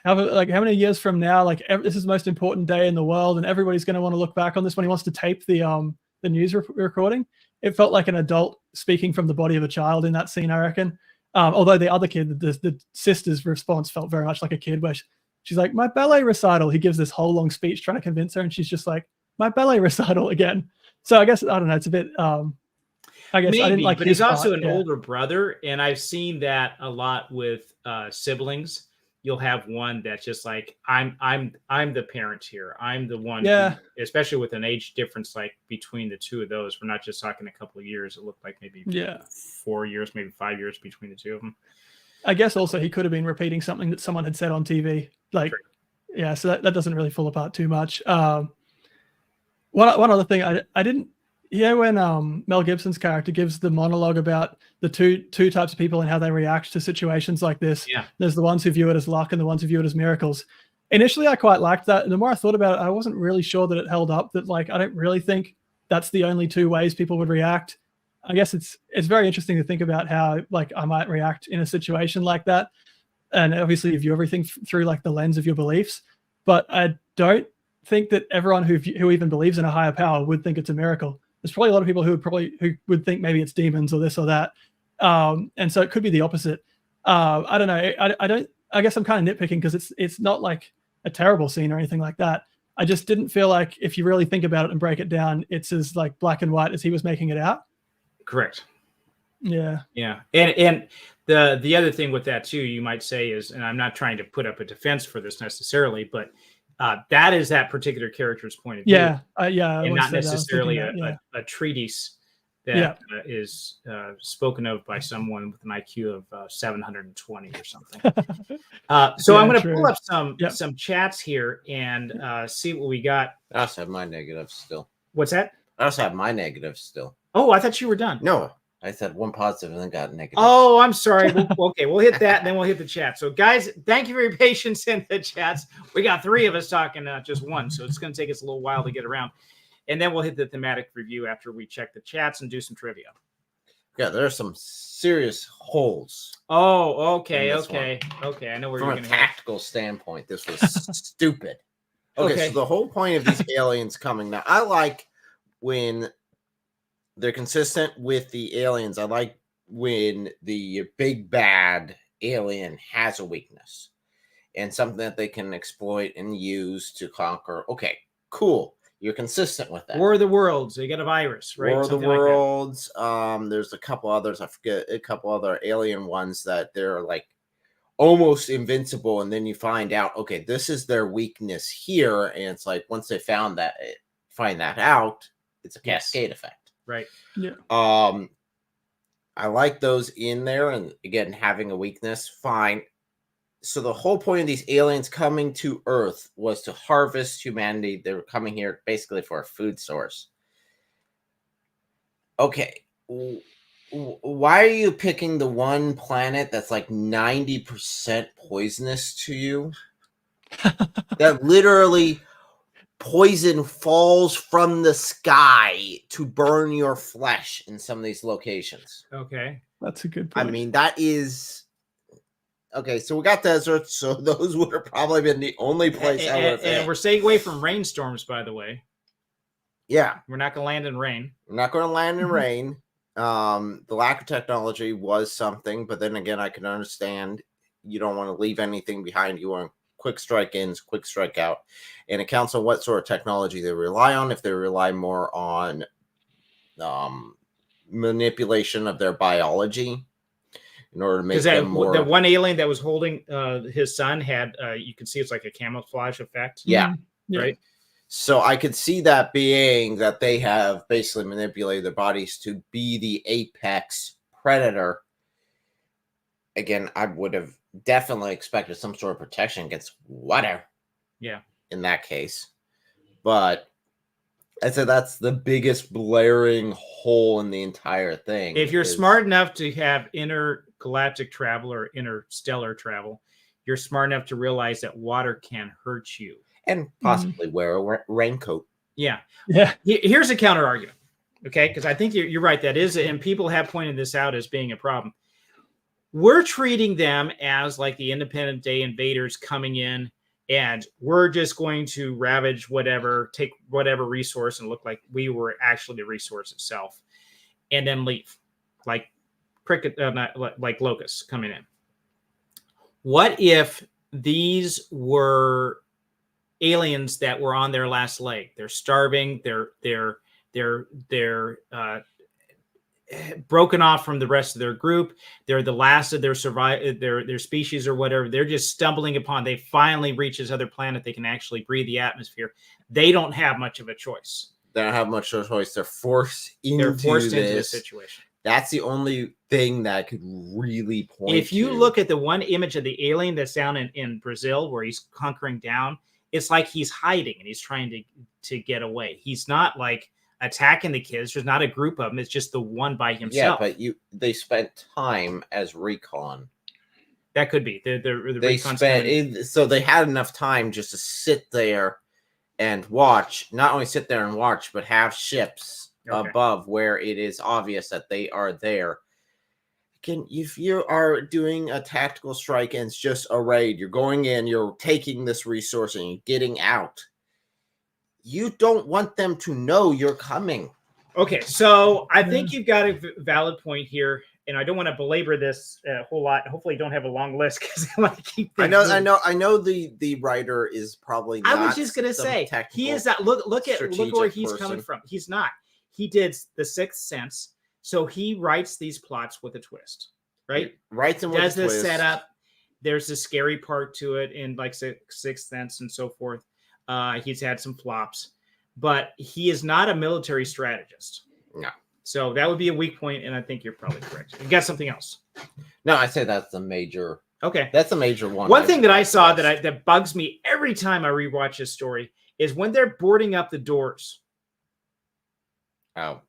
how many years from now, like this is the most important day in the world, and everybody's going to want to look back on this when he wants to tape the news recording. It felt like an adult speaking from the body of a child in that scene, I reckon. Although the other kid, the sister's response felt very much like a kid, where she's like, my ballet recital. He gives this whole long speech trying to convince her, and she's just like, my ballet recital again. So I guess, I don't know, it's a bit, I guess maybe, I didn't like but he's also an older brother, and I've seen that a lot with siblings. You'll have one that's just like, I'm the parent here. I'm the one, who, especially with an age difference like between the two of those. We're not just talking a couple of years. It looked like maybe 4 years, maybe 5 years between the two of them. I guess also he could have been repeating something that someone had said on TV. Like, so that doesn't really fall apart too much. One other thing, I didn't. When Mel Gibson's character gives the monologue about the two types of people and how they react to situations like this. Yeah. There's the ones who view it as luck and the ones who view it as miracles. Initially, I quite liked that. And the more I thought about it, I wasn't really sure that it held up. That like I don't really think that's the only two ways people would react. I guess it's very interesting to think about how like I might react in a situation like that. And obviously, you view everything through like the lens of your beliefs. But I don't think that everyone who even believes in a higher power would think it's a miracle. There's probably a lot of people who would think maybe it's demons or this or that. And so it could be the opposite. I don't know. I guess I'm kind of nitpicking because it's not like a terrible scene or anything like that. I just didn't feel like if you really think about it and break it down, it's as like black and white as he was making it out. Correct. Yeah. Yeah. And the other thing with that too, you might say is, and I'm not trying to put up a defense for this necessarily, but that is that particular character's point of view. And not necessarily a treatise that is spoken of by someone with an IQ of 720 or something. So I'm going to pull up some chats here and see what we got. I also have my negatives still. What's that? I also have my negatives still. Oh, I thought you were done. No, I said one positive and then got negative. Oh, I'm sorry. Okay, we'll hit that and then we'll hit the chat. So, guys, thank you for your patience in the chats. We got 3 of us talking, not just one. So it's going to take us a little while to get around. And then we'll hit the thematic review after we check the chats and do some trivia. Yeah, there are some serious holes. Oh, okay. I know where you're going to. From a tactical standpoint, this was stupid. Okay, so the whole point of these aliens coming now, I like when they're consistent with the aliens. I like when the big bad alien has a weakness and something that they can exploit and use to conquer. Okay, cool. You're consistent with that. War of the Worlds. They get a virus, right? War of the Worlds. There's a couple others. I forget a couple other alien ones that they're like almost invincible, and then you find out, okay, this is their weakness here, and it's like once they find that out, it's a cascade effect. Right. Yeah. I like those in there, and again, having a weakness, fine. So the whole point of these aliens coming to Earth was to harvest humanity. They were coming here basically for a food source. Okay. Why are you picking the one planet that's like 90% poisonous to you? That literally poison falls from the sky to burn your flesh in some of these locations. Okay. That's a good I point. mean, that is okay. So we got deserts, so those would have probably been the only place I would have. And we're staying away from rainstorms, by the way. Yeah, we're not going to land in rain. We're not going to land in rain. The lack of technology was something, but then again, I can understand you don't want to leave anything behind. You want quick strike ins, quick strike out, and it counts on what sort of technology they rely on. If they rely more on manipulation of their biology in order to make them more. The one alien that was holding his son had, you can see it's like a camouflage effect. Yeah. Right. So I could see that being that they have basically manipulated their bodies to be the apex predator. Again, I would have definitely expected some sort of protection against water. Yeah. In that case. But I'd say that's the biggest blaring hole in the entire thing. If you're smart enough to have intergalactic travel or interstellar travel, you're smart enough to realize that water can hurt you. And possibly wear a raincoat. Yeah. Yeah. Here's a counter argument. Okay. Because I think you're right. That is, and people have pointed this out as being a problem. We're treating them as like the Independence Day invaders coming in, and we're just going to ravage whatever, take whatever resource and look like we were actually the resource itself, and then leave like like locusts coming in. What if these were aliens that were on their last leg? They're starving. They're broken off from the rest of their group. They're the last of their their species or whatever. They're just stumbling upon. They finally reach this other planet. They can actually breathe the atmosphere. They don't have much of a choice. They don't have much of a choice. They're forced into this situation. That's the only thing that could really point. If you look at the one image of the alien that's down in Brazil where he's hunkering down, it's like he's hiding and he's trying to get away. He's not like attacking the kids. There's not a group of them. It's just the one by himself. Yeah, but they spent time as recon. That could be. They spent so they had enough time just to sit there and watch. Not only sit there and watch, but have ships above where it is obvious that they are there. If you are doing a tactical strike and it's just a raid, you're going in, you're taking this resource and you're getting out. You don't want them to know you're coming. Okay, so I think you've got a valid point here, and I don't want to belabor this a whole lot. Hopefully, you don't have a long list because I want to keep. I know. The writer is probably not. I was just gonna say he is not. Look where he's coming from. He's not. He did The Sixth Sense, so he writes these plots with a twist, right? Writes them with a twist. Does the setup. There's a scary part to it in like Sixth Sense and so forth. He's had some flops, but he is not a military strategist. No. So that would be a weak point, and I think you're probably correct. You got something else? No, I say that's the major. Okay. That's a major one. One thing that I saw that bugs me every time I rewatch this story is when they're boarding up the doors. Oh.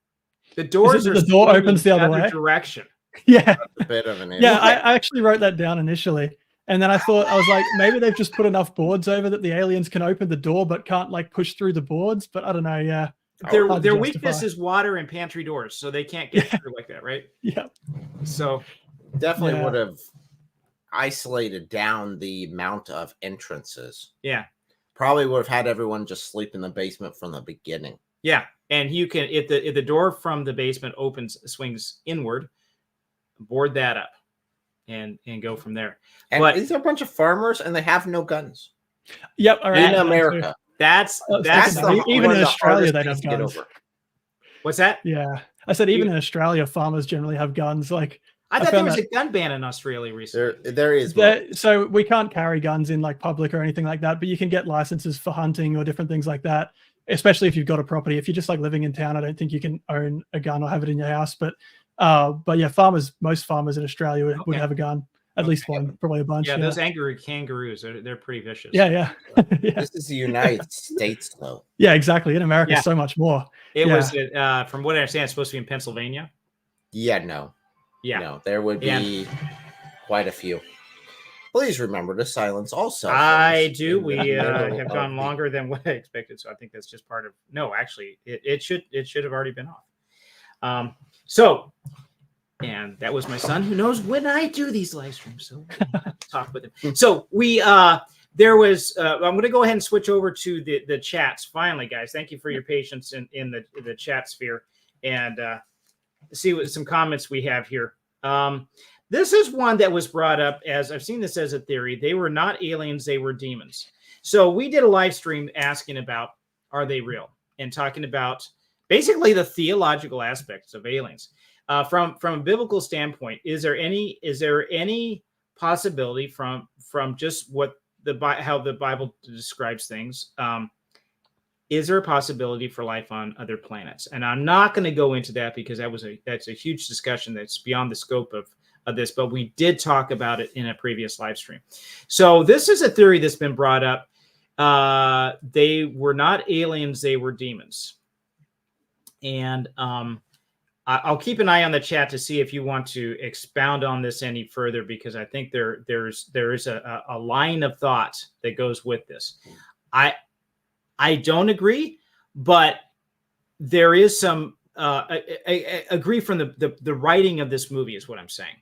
The doors the door opens the other way direction. Yeah. That's a bit of an issue. Yeah, I actually wrote that down initially. And then I was like, maybe they've just put enough boards over that the aliens can open the door, but can't like push through the boards. But I don't know. Yeah. Their weakness is water and pantry doors, so they can't get through like that, right? Yeah. So definitely would have isolated down the amount of entrances. Yeah. Probably would have had everyone just sleep in the basement from the beginning. Yeah. And you can, if the door from the basement swings inward, board that up and go from there. And but these are a bunch of farmers and they have no guns. Yep. All right. In America. That's even in Australia they have guns. What's that? Yeah. I said even in Australia, farmers generally have guns. Like I thought there was a gun ban in Australia recently. There is. So we can't carry guns in like public or anything like that, but you can get licenses for hunting or different things like that. Especially if you've got a property. If you're just like living in town, I don't think you can own a gun or have it in your house. But yeah, most farmers in Australia would have a gun, at least one, probably a bunch. Yeah, those angry kangaroos, they're pretty vicious. Yeah. This is the United States, though. Yeah, exactly. In America, so much more. It was, from what I understand, it's supposed to be in Pennsylvania. Yeah, no. Yeah. No, there would be quite a few. Please remember to silence all cell phones. I do. in We the middle have of gone the- longer than what I expected, so I think that's just part of. No, actually, it should have already been off. So, and that was my son, who knows when I do these live streams, so we'll have to talk with him. So we there was. I'm going to go ahead and switch over to the chats. Finally, guys, thank you for your patience in the chat sphere, and see what some comments we have here. This is one that was brought up as I've seen this as a theory. They were not aliens, they were demons. So we did a live stream asking about, are they real? And talking about basically the theological aspects of aliens. From a biblical standpoint, is there any possibility from just what how the Bible describes things? Is there a possibility for life on other planets? And I'm not going to go into that because that's a huge discussion that's beyond the scope of this, but we did talk about it in a previous live stream. So this is a theory that's been brought up. They were not aliens, they were demons. And I'll keep an eye on the chat to see if you want to expound on this any further, because I think there is a line of thought that goes with this. I don't agree, but there is some I agree from the writing of this movie is what I'm saying.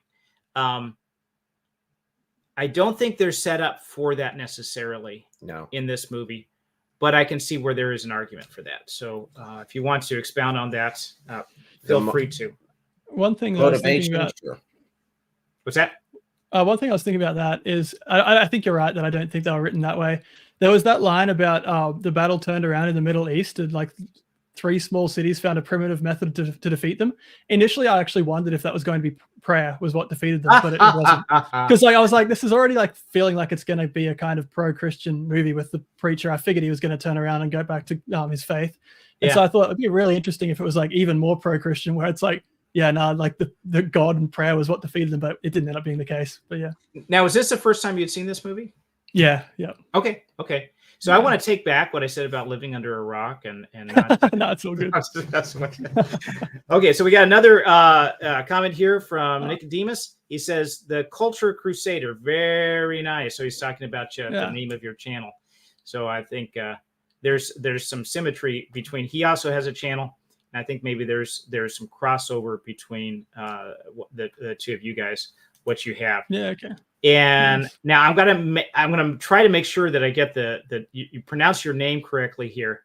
I don't think they're set up for that necessarily in this movie, but I can see where there is an argument for that. So if you want to expound on that, feel free to. One thing I was thinking about. What's that? One thing I was thinking about that is I think you're right that I don't think they were written that way. There was that line about the battle turned around in the Middle East and like 3 small cities found a primitive method to defeat them. Initially, I actually wondered if that was going to be prayer was what defeated them, but it wasn't. Because I was like, this is already like feeling like it's going to be a kind of pro-Christian movie with the preacher. I figured he was going to turn around and go back to his faith. And so I thought it'd be really interesting if it was like even more pro-Christian, where it's like, like the God and prayer was what defeated them, but it didn't end up being the case. But yeah. Now, is this the first time you'd seen this movie? Yeah. Okay. So I want to take back what I said about living under a rock and not. No, it's all good. Okay, so we got another comment here from Nicodemus. He says the Culture Crusader, very nice. So he's talking about the name of your channel. So I think there's some symmetry between. He also has a channel, and I think maybe there's some crossover between the two of you guys. What you have. Yeah. Okay. And now I'm gonna try to make sure that I get you pronounce your name correctly here.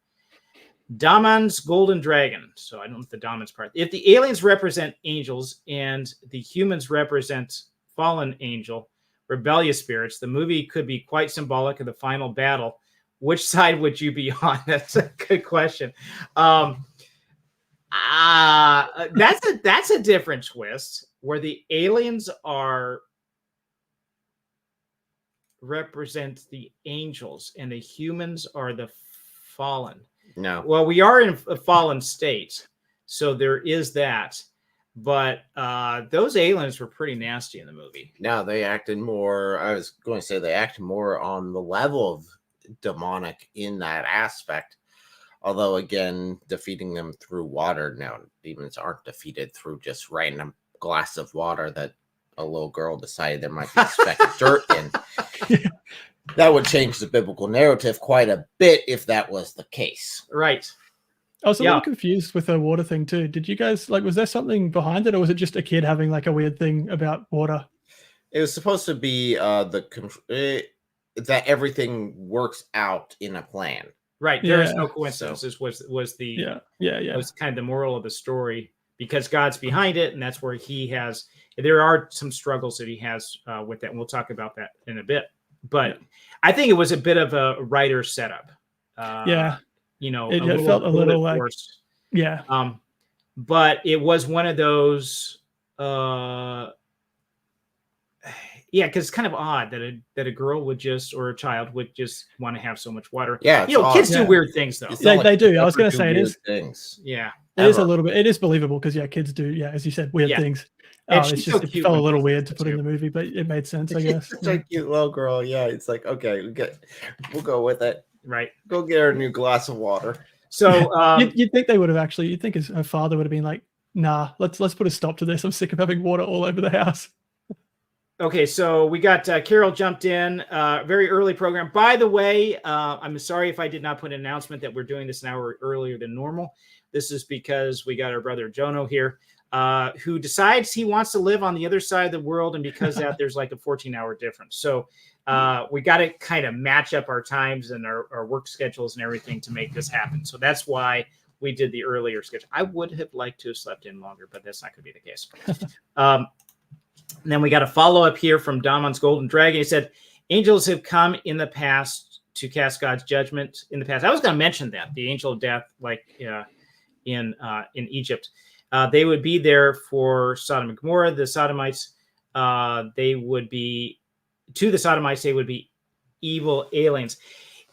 Damon's Golden Dragon. So I don't know if the Damon's part. If the aliens represent angels and the humans represent fallen angel, rebellious spirits, the movie could be quite symbolic of the final battle. Which side would you be on? That's a good question. That's a different twist where the aliens represent the angels and the humans are the fallen. No. Well, we are in a fallen state, so there is that. But those aliens were pretty nasty in the movie. No, they acted more. I was going to say they acted more on the level of demonic in that aspect. Although, again, defeating them through water. Now, demons aren't defeated through just random glass of water that a little girl decided there might be a speck of dirt in. That would change the biblical narrative quite a bit if that was the case. Right. I was a little confused with the water thing too. Did you guys was there something behind it, or was it just a kid having like a weird thing about water? It was supposed to be that everything works out in a plan. Right. There is no coincidence. This was the was kind of the moral of the story, because God's behind it, and that's where he has. There are some struggles that he has with that, and we'll talk about that in a bit. But I think it was a bit of a writer setup. It felt a little like forced. But it was one of those. Because it's kind of odd that a girl would or a child would just want to have so much water. Yeah, kids do weird things though. They do. I was going to say it is things. Yeah, it is a little bit. It is believable because kids do. Yeah, as you said, weird things. It's just it felt a little weird to put in the movie, but it made sense, I guess. Such a cute little girl. Yeah, it's like okay, we'll go with it. Right. Go get her a new glass of water. So you'd think they would have actually. You'd think her father would have been like, "Nah, let's put a stop to this. I'm sick of having water all over the house." Okay, so we got Carol jumped in, very early program. By the way, I'm sorry if I did not put an announcement that we're doing this an hour earlier than normal. This is because we got our brother Jono here, who decides he wants to live on the other side of the world, and because of that, there's like a 14-hour difference. So we got to kind of match up our times and our work schedules and everything to make this happen. So that's why we did the earlier schedule. I would have liked to have slept in longer, but that's not going to be the case. And then we got a follow-up here from Damon's Golden Dragon. He said, angels have come in the past to cast God's judgment in the past. I was going to mention that, the angel of death, like in Egypt. They would be there for Sodom and Gomorrah. The Sodomites, they would be evil aliens.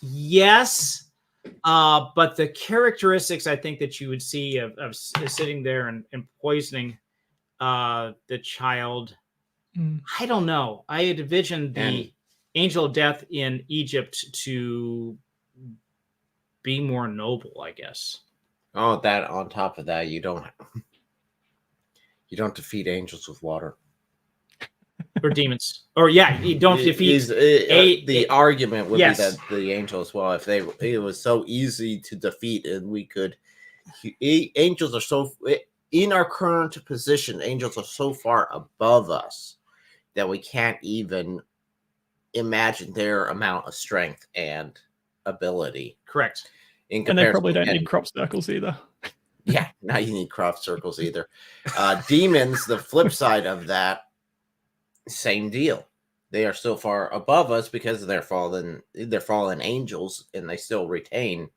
Yes, but the characteristics I think that you would see of sitting there and poisoning the child, I don't know. I had envisioned the angel of death in Egypt to be more noble, I guess. Oh, that on top of that, you don't defeat angels with water or demons, or you don't defeat. The argument would yes. be that the angels, well, if it was so easy to defeat, and we could, angels are so in our current position, angels are so far above us that we can't even imagine their amount of strength and ability. Correct. And they probably don't need crop circles either. Yeah, now you need crop circles either. Demons, the flip side of that, same deal. They are so far above us because they're fallen angels, and they still retain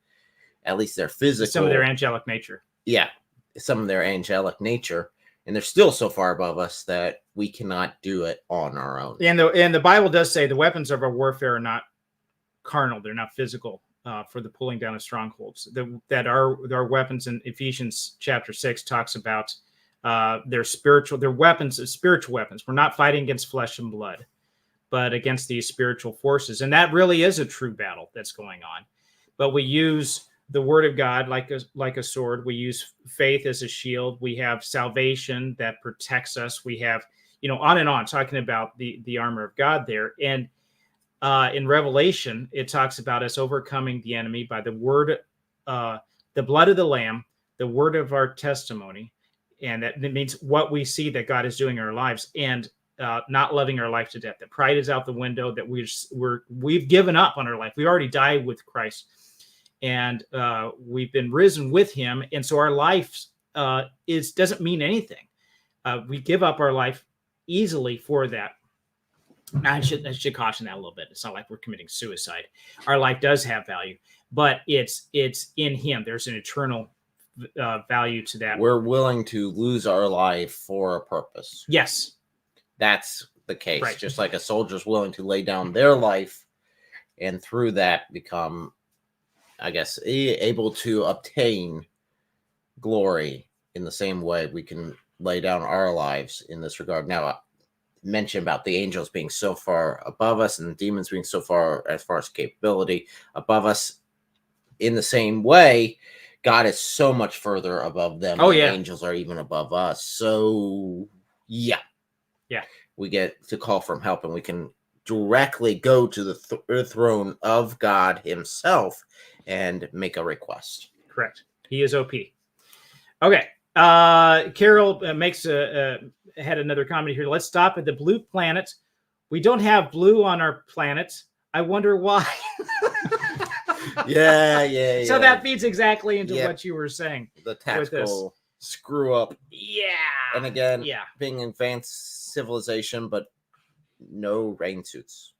at least their physical, some of their angelic nature. Yeah, some of their angelic nature, and they're still so far above us that we cannot do it on our own. And the Bible does say the weapons of our warfare are not carnal; they're not physical. For the pulling down of strongholds, that our weapons in Ephesians chapter 6 talks about their weapons, spiritual weapons. We're not fighting against flesh and blood, but against these spiritual forces, and that really is a true battle that's going on. But we use the word of God like a sword. We use faith as a shield. We have salvation that protects us. We have, on and on, talking about the armor of God there. And in Revelation, it talks about us overcoming the enemy by the word, the blood of the Lamb, the word of our testimony. And that means what we see that God is doing in our lives, and not loving our life to death. That pride is out the window, that we've given up on our life. We already died with Christ, and we've been risen with him. And so our life doesn't mean anything. We give up our life easily for that. I should caution that a little bit. It's not like we're committing suicide. Our life does have value, but it's in him. There's an eternal value to that. We're willing to lose our life for a purpose. Yes. That's the case. Right. Just like a soldier's willing to lay down their life, and through that become, I guess, able to obtain glory in the same way we can lay down our lives in this regard. Now, mention about the angels being so far above us and the demons being so far as capability above us. In the same way, God is so much further above them. Oh, yeah. Angels are even above us. So, yeah. We get to call for help, and we can directly go to the throne of God himself and make a request. Correct. He is OP. Okay. Carol had another comment here. Let's stop at the blue planet. We don't have blue on our planet. I wonder why. Yeah. So that feeds exactly into what you were saying. The tactical screw up. Yeah. And again, being advanced civilization, but no rain suits.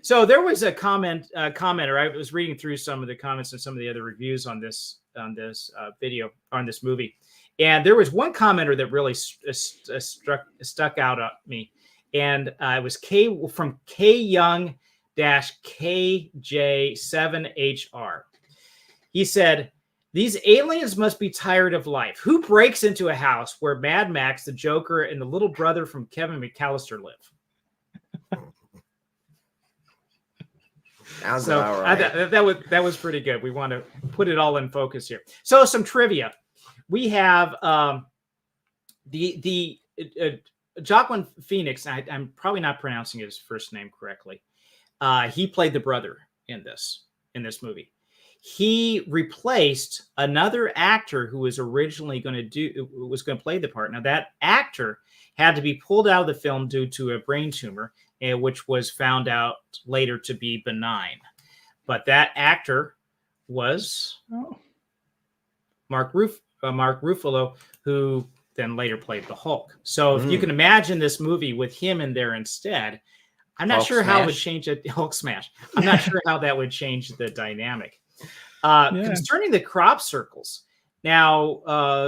So there was a commenter. I was reading through some of the comments and some of the other reviews on this video, on this movie. And there was one commenter that really stuck out at me. And it was from KYoung-KJ7HR. He said, "These aliens must be tired of life. Who breaks into a house where Mad Max, the Joker, and the little brother from Kevin McAllister live?" So right. that was pretty good. We want to put it all in focus here. So some trivia. We have the Joaquin Phoenix, I'm probably not pronouncing his first name correctly. He played the brother in this movie. He replaced another actor who was originally going to play the part. Now that actor had to be pulled out of the film due to a brain tumor, which was found out later to be benign. But that actor was Mark Ruffalo, who then later played the Hulk. So if you can imagine this movie with him in there instead, I'm not sure how it would change it. Hulk smash. I'm not sure how that would change the dynamic. Concerning the crop circles, now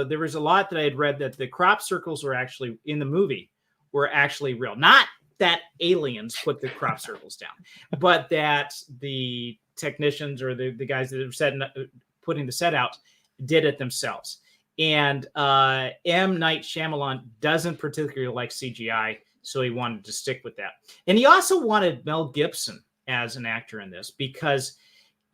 there was a lot that I had read that the crop circles were actually in the movie were actually real. Not that aliens put the crop circles down, but that the technicians or the guys that are putting the set out did it themselves. And M. Night Shyamalan doesn't particularly like CGI, so he wanted to stick with that. And he also wanted Mel Gibson as an actor in this because,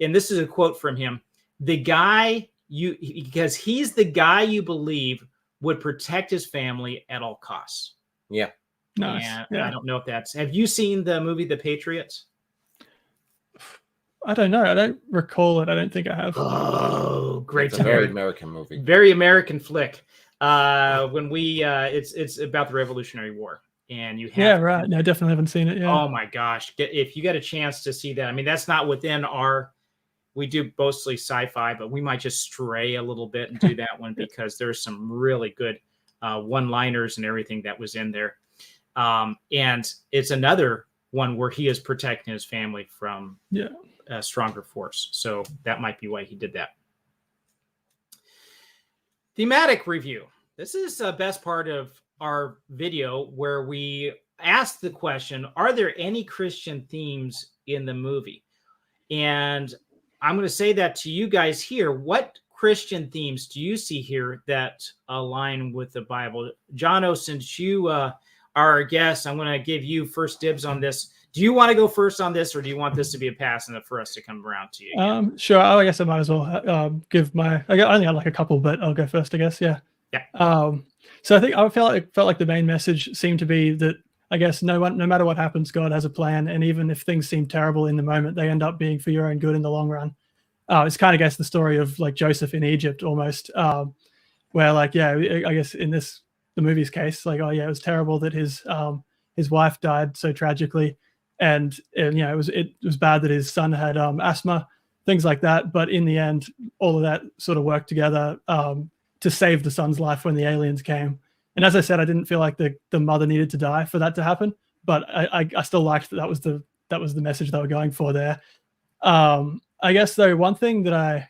and this is a quote from him, because he's the guy you believe would protect his family at all costs. Yeah. Nice. And I don't know if have you seen the movie The Patriots? I don't know. I don't recall it. I don't think I have. Oh, great. It's a very American movie. Very American flick. It's about the Revolutionary War. And you have right. No, definitely haven't seen it. Yeah. Oh my gosh. If you get a chance to see that, I mean, that's not within we do mostly sci-fi, but we might just stray a little bit and do that one because there's some really good one-liners and everything that was in there. And it's another one where he is protecting his family from a stronger force. So that might be why he did that. Thematic review. This is the best part of our video where we ask the question, are there any Christian themes in the movie? And I'm going to say that to you guys here. What Christian themes do you see here that align with the Bible? Jono, since you are our guest, I'm going to give you first dibs on this. Do you want to go first on this, or do you want this to be a pass and for us to come around to you? Sure. I guess I might as well give my. I only got like a couple, but I'll go first, I guess. Yeah. Yeah. So I think I felt like the main message seemed to be that I guess no matter what happens, God has a plan, and even if things seem terrible in the moment, they end up being for your own good in the long run. It's kind of, I guess, the story of like Joseph in Egypt almost, where like I guess in the movie's case, like it was terrible that his wife died so tragically, and it was bad that his son had asthma, things like that. But in the end, all of that sort of worked together to save the son's life when the aliens came. And as I said, I didn't feel like the mother needed to die for that to happen, but I still liked that was the message they were going for there. I guess though, one thing that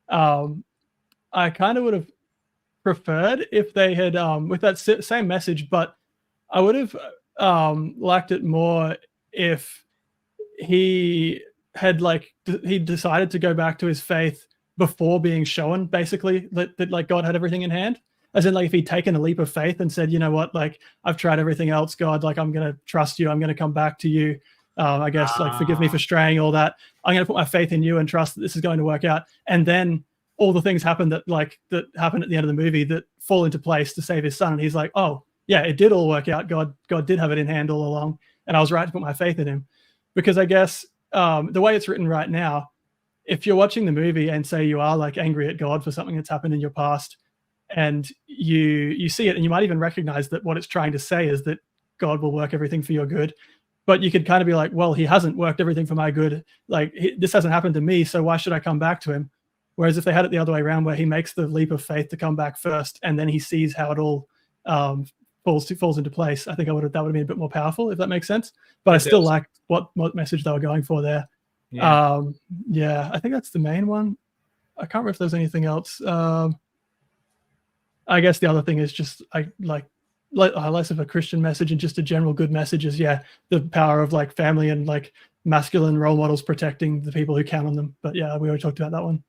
I kind of would have preferred if they had with that same message, but I would have liked it more if he had he decided to go back to his faith before being shown basically that like God had everything in hand. As in, like, if he'd taken a leap of faith and said, you know what, like, I've tried everything else, God, like, I'm going to trust you. I'm going to come back to you. I guess, like, forgive me for straying, all that. I'm going to put my faith in you and trust that this is going to work out. And then all the things happen that happened at the end of the movie that fall into place to save his son. And he's like, oh, yeah, it did all work out. God did have it in hand all along. And I was right to put my faith in him. Because I guess the way it's written right now, if you're watching the movie and say you are, like, angry at God for something that's happened in your past, and you see it, and you might even recognize that what it's trying to say is that God will work everything for your good. But you could kind of be like, well, he hasn't worked everything for my good. Like, this hasn't happened to me, so why should I come back to him? Whereas if they had it the other way around, where he makes the leap of faith to come back first, and then he sees how it all falls into place, I think that would have been a bit more powerful, if that makes sense. But I still like what message they were going for there. Yeah. I think that's the main one. I can't remember if there's anything else. I guess the other thing is just less of a Christian message and just a general good message is the power of like family and like masculine role models protecting the people who count on them. But yeah, we already talked about that one.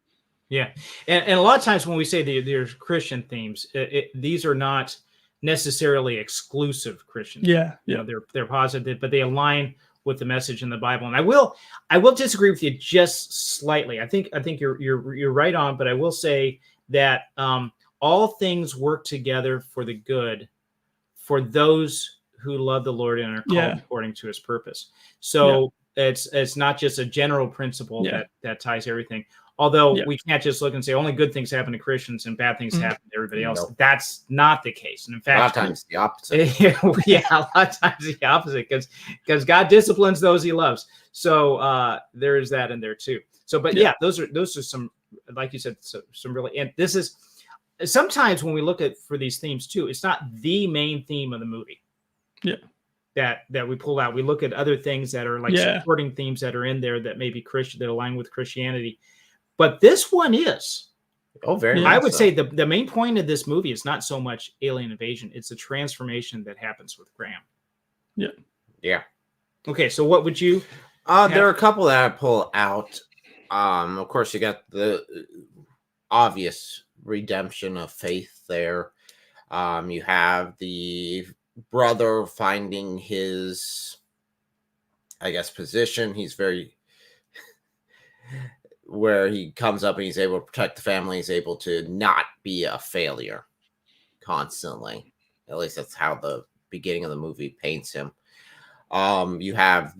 Yeah, and a lot of times when we say there's Christian themes, these are not necessarily exclusive Christian. Yeah. They're positive, but they align with the message in the Bible. And I will disagree with you just slightly. I think you're right on, but I will say that all things work together for the good for those who love the Lord and are called Yeah. according to his purpose. So it's not just a general principle that ties everything. Although we can't just look and say only good things happen to Christians and bad things happen to everybody else. Nope. That's not the case. And in fact, A lot of times the opposite. yeah, a lot of times the opposite, because God disciplines those he loves. So there is that in there too. So, but those are some, like you said, some really, and this is sometimes when we look at for these themes too, it's not the main theme of the movie. Yeah. That we pull out. We look at other things that are like supporting themes that are in there that may be Christian, that align with Christianity. But this one is. Oh, very much I would so. say the main point of this movie is not so much alien invasion. It's the transformation that happens with Graham. Yeah. Yeah. Okay, so what would you... There are a couple that I pull out. Of course, you got the obvious redemption of faith there. You have the brother finding his, I guess, position. He's very... where he comes up and he's able to protect the family. He's able to not be a failure constantly. At least that's how the beginning of the movie paints him. You have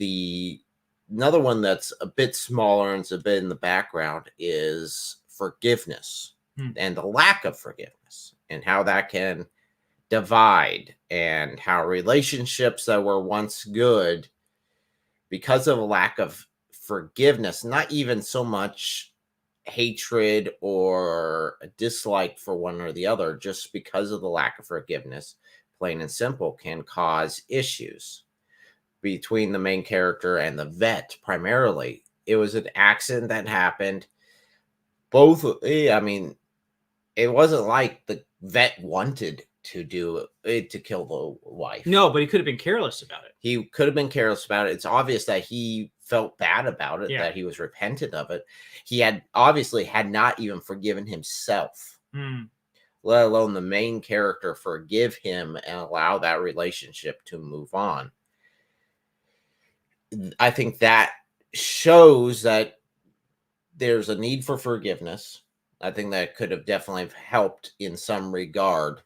another one that's a bit smaller and it's a bit in the background is forgiveness and the lack of forgiveness and how that can divide, and how relationships that were once good, because of a lack of forgiveness, not even so much hatred or a dislike for one or the other, just because of the lack of forgiveness, plain and simple, can cause issues between the main character and the vet. Primarily, it was an accident that happened. I mean, it wasn't like the vet wanted to do it to kill the wife. No, but he could have been careless about it. He could have been careless about it. It's obvious that he felt bad about it, that he was repentant of it. He had not even forgiven himself, let alone the main character forgive him and allow that relationship to move on. I think that shows that there's a need for forgiveness. I think that could have definitely helped in some regard.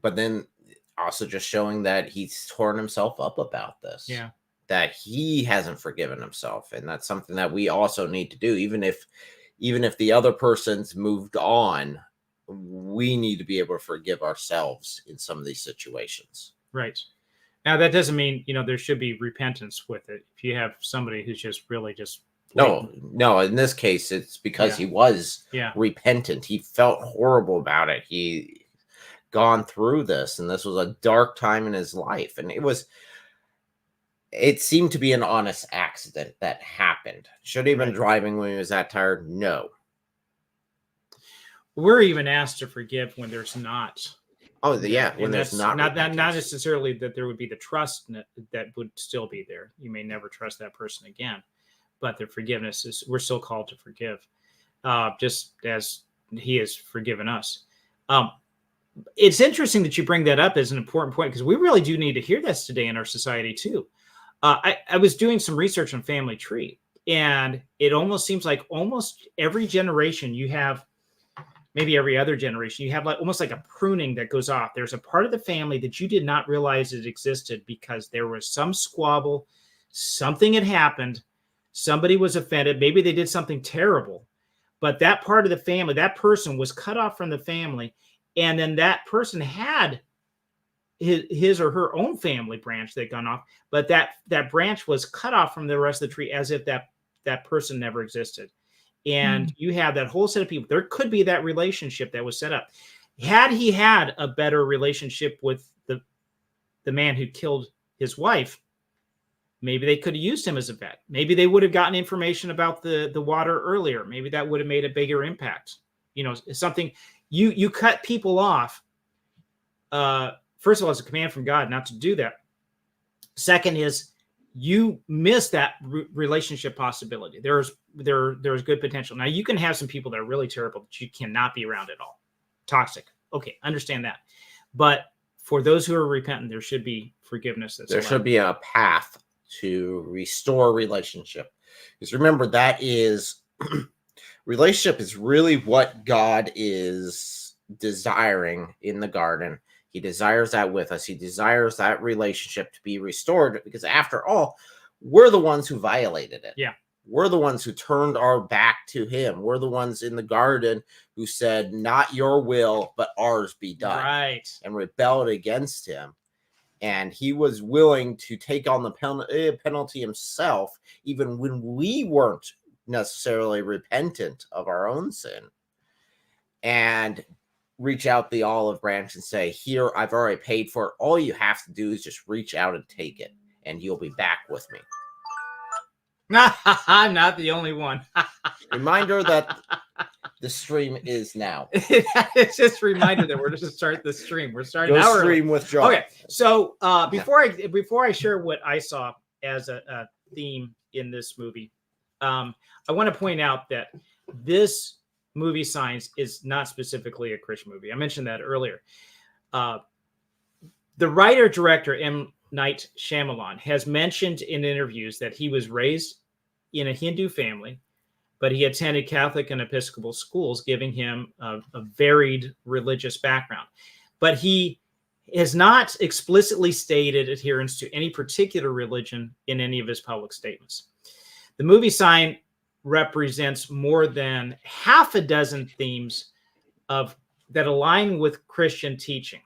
But then also just showing that he's torn himself up about this. Yeah. That he hasn't forgiven himself. And that's something that we also need to do. Even if the other person's moved on, we need to be able to forgive ourselves in some of these situations. Right. Now, that doesn't mean, there should be repentance with it. If you have somebody who's just really just... No, in this case, it's because he was repentant. He felt horrible about it. He gone through this, and this was a dark time in his life. And it seemed to be an honest accident that happened. Should he have been driving when he was that tired? No. We're even asked to forgive when there's not. Oh, yeah, when there's not necessarily that there would be the trust that would still be there. You may never trust that person again, but the forgiveness is, we're still called to forgive, just as he has forgiven us. It's interesting that you bring that up as an important point, because we really do need to hear this today in our society too. I was doing some research on family tree, and it almost seems like almost every generation you have, maybe every other generation, you have almost like a pruning that goes off. There's a part of the family that you did not realize it existed because there was some squabble, something had happened, somebody was offended, maybe they did something terrible, but that part of the family, that person was cut off from the family. And then that person had his or her own family branch that gone off, but that branch was cut off from the rest of the tree as if that person never existed. And you have that whole set of people. There could be that relationship that was set up. Had he had a better relationship with the man who killed his wife, maybe they could have used him as a vet. Maybe they would have gotten information about the water earlier. Maybe that would have made a bigger impact. Something... You cut people off. First of all, it's a command from God not to do that. Second is you miss that relationship possibility. There's good potential. Now, you can have some people that are really terrible that you cannot be around at all. Toxic. Okay, understand that. But for those who are repentant, there should be forgiveness. There should be a path to restore relationship. Because remember, that is... relationship is really what God is desiring in the garden. He desires that with us. He desires that relationship to be restored, because after all, we're the ones who violated it. Yeah. We're the ones who turned our back to him. We're the ones in the garden who said, not your will, but ours be done. Right. And rebelled against him. And he was willing to take on the penalty himself, even when we weren't necessarily repentant of our own sin, and reach out the olive branch and say, here, I've already paid for it. All you have to do is just reach out and take it, and you'll be back with me. I'm not the only one. Reminder that the stream is now. It's just a reminder that we're just to start the stream. We're starting Go our stream with John. Okay, so before I share what I saw as a theme in this movie, I want to point out that this movie Signs is not specifically a Christian movie. I mentioned that earlier. The writer-director M. Night Shyamalan has mentioned in interviews that he was raised in a Hindu family, but he attended Catholic and Episcopal schools, giving him a varied religious background. But he has not explicitly stated adherence to any particular religion in any of his public statements. The movie Sign represents more than half a dozen themes that align with Christian teaching,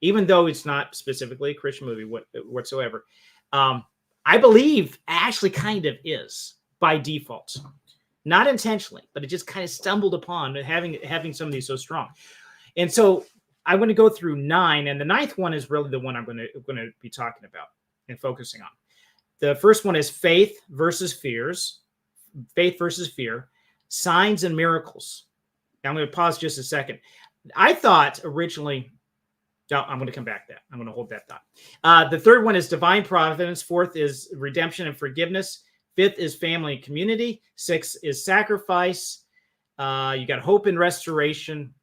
even though it's not specifically a Christian movie whatsoever. I believe actually kind of is by default, not intentionally, but it just kind of stumbled upon having some of these so strong. And so I want to go through 9, and the 9th one is really the one I'm going to be talking about and focusing on. The first one is faith versus fear, signs and miracles. Now I'm going to pause just a second. I thought originally, I'm going to come back to that. I'm going to hold that thought. The third one is divine providence. Fourth is redemption and forgiveness. Fifth is family and community. 6th is sacrifice. You got hope and restoration.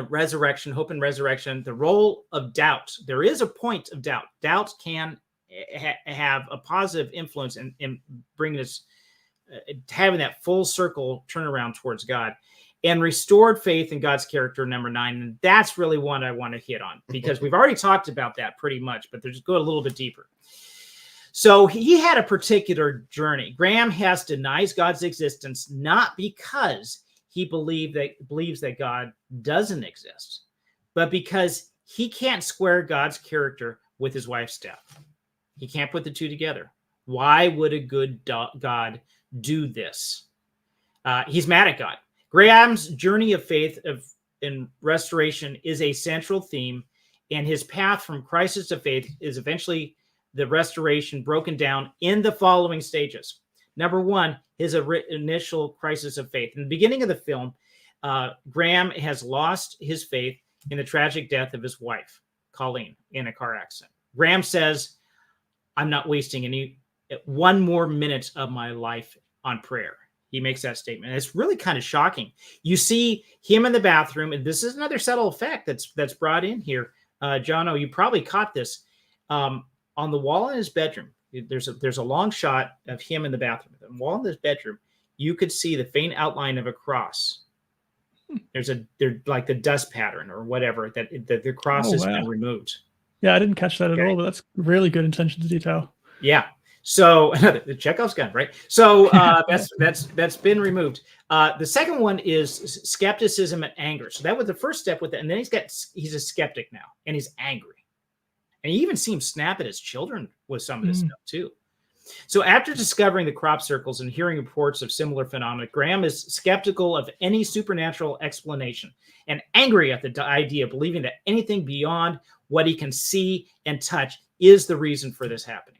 Resurrection, hope and resurrection. The role of doubt. There is a point of doubt. Doubt can have a positive influence in bringing us, having that full circle turnaround towards God. And restored faith in God's character, number 9. And that's really one I want to hit on, because we've already talked about that pretty much, but let's go a little bit deeper. So he had a particular journey. Graham denies God's existence, not because he believes that God doesn't exist, but because he can't square God's character with his wife's death. He can't put the two together. Why would a good God do this? He's mad at God. Graham's journey of faith and restoration is a central theme, and his path from crisis to faith is eventually the restoration broken down in the following stages. Number 1, his initial crisis of faith. In the beginning of the film, Graham has lost his faith in the tragic death of his wife, Colleen, in a car accident. Graham says, I'm not wasting one more minute of my life on prayer. He makes that statement. And it's really kind of shocking. You see him in the bathroom, and this is another subtle effect that's brought in here. Jono, you probably caught this. On the wall in his bedroom, there's a long shot of him in the bathroom. The wall in his bedroom, you could see the faint outline of a cross. There's like the dust pattern or whatever that the cross has been removed. Yeah, I didn't catch that at all, but that's really good attention to detail. Yeah. So the Chekhov's gun, right? So that's been removed. The second one is skepticism and anger. So that was the first step with it, and then he's a skeptic now, and he's angry. And he even seems snap at his children with some of this stuff too. So after discovering the crop circles and hearing reports of similar phenomena, Graham is skeptical of any supernatural explanation and angry at the idea, believing that anything beyond what he can see and touch is the reason for this happening.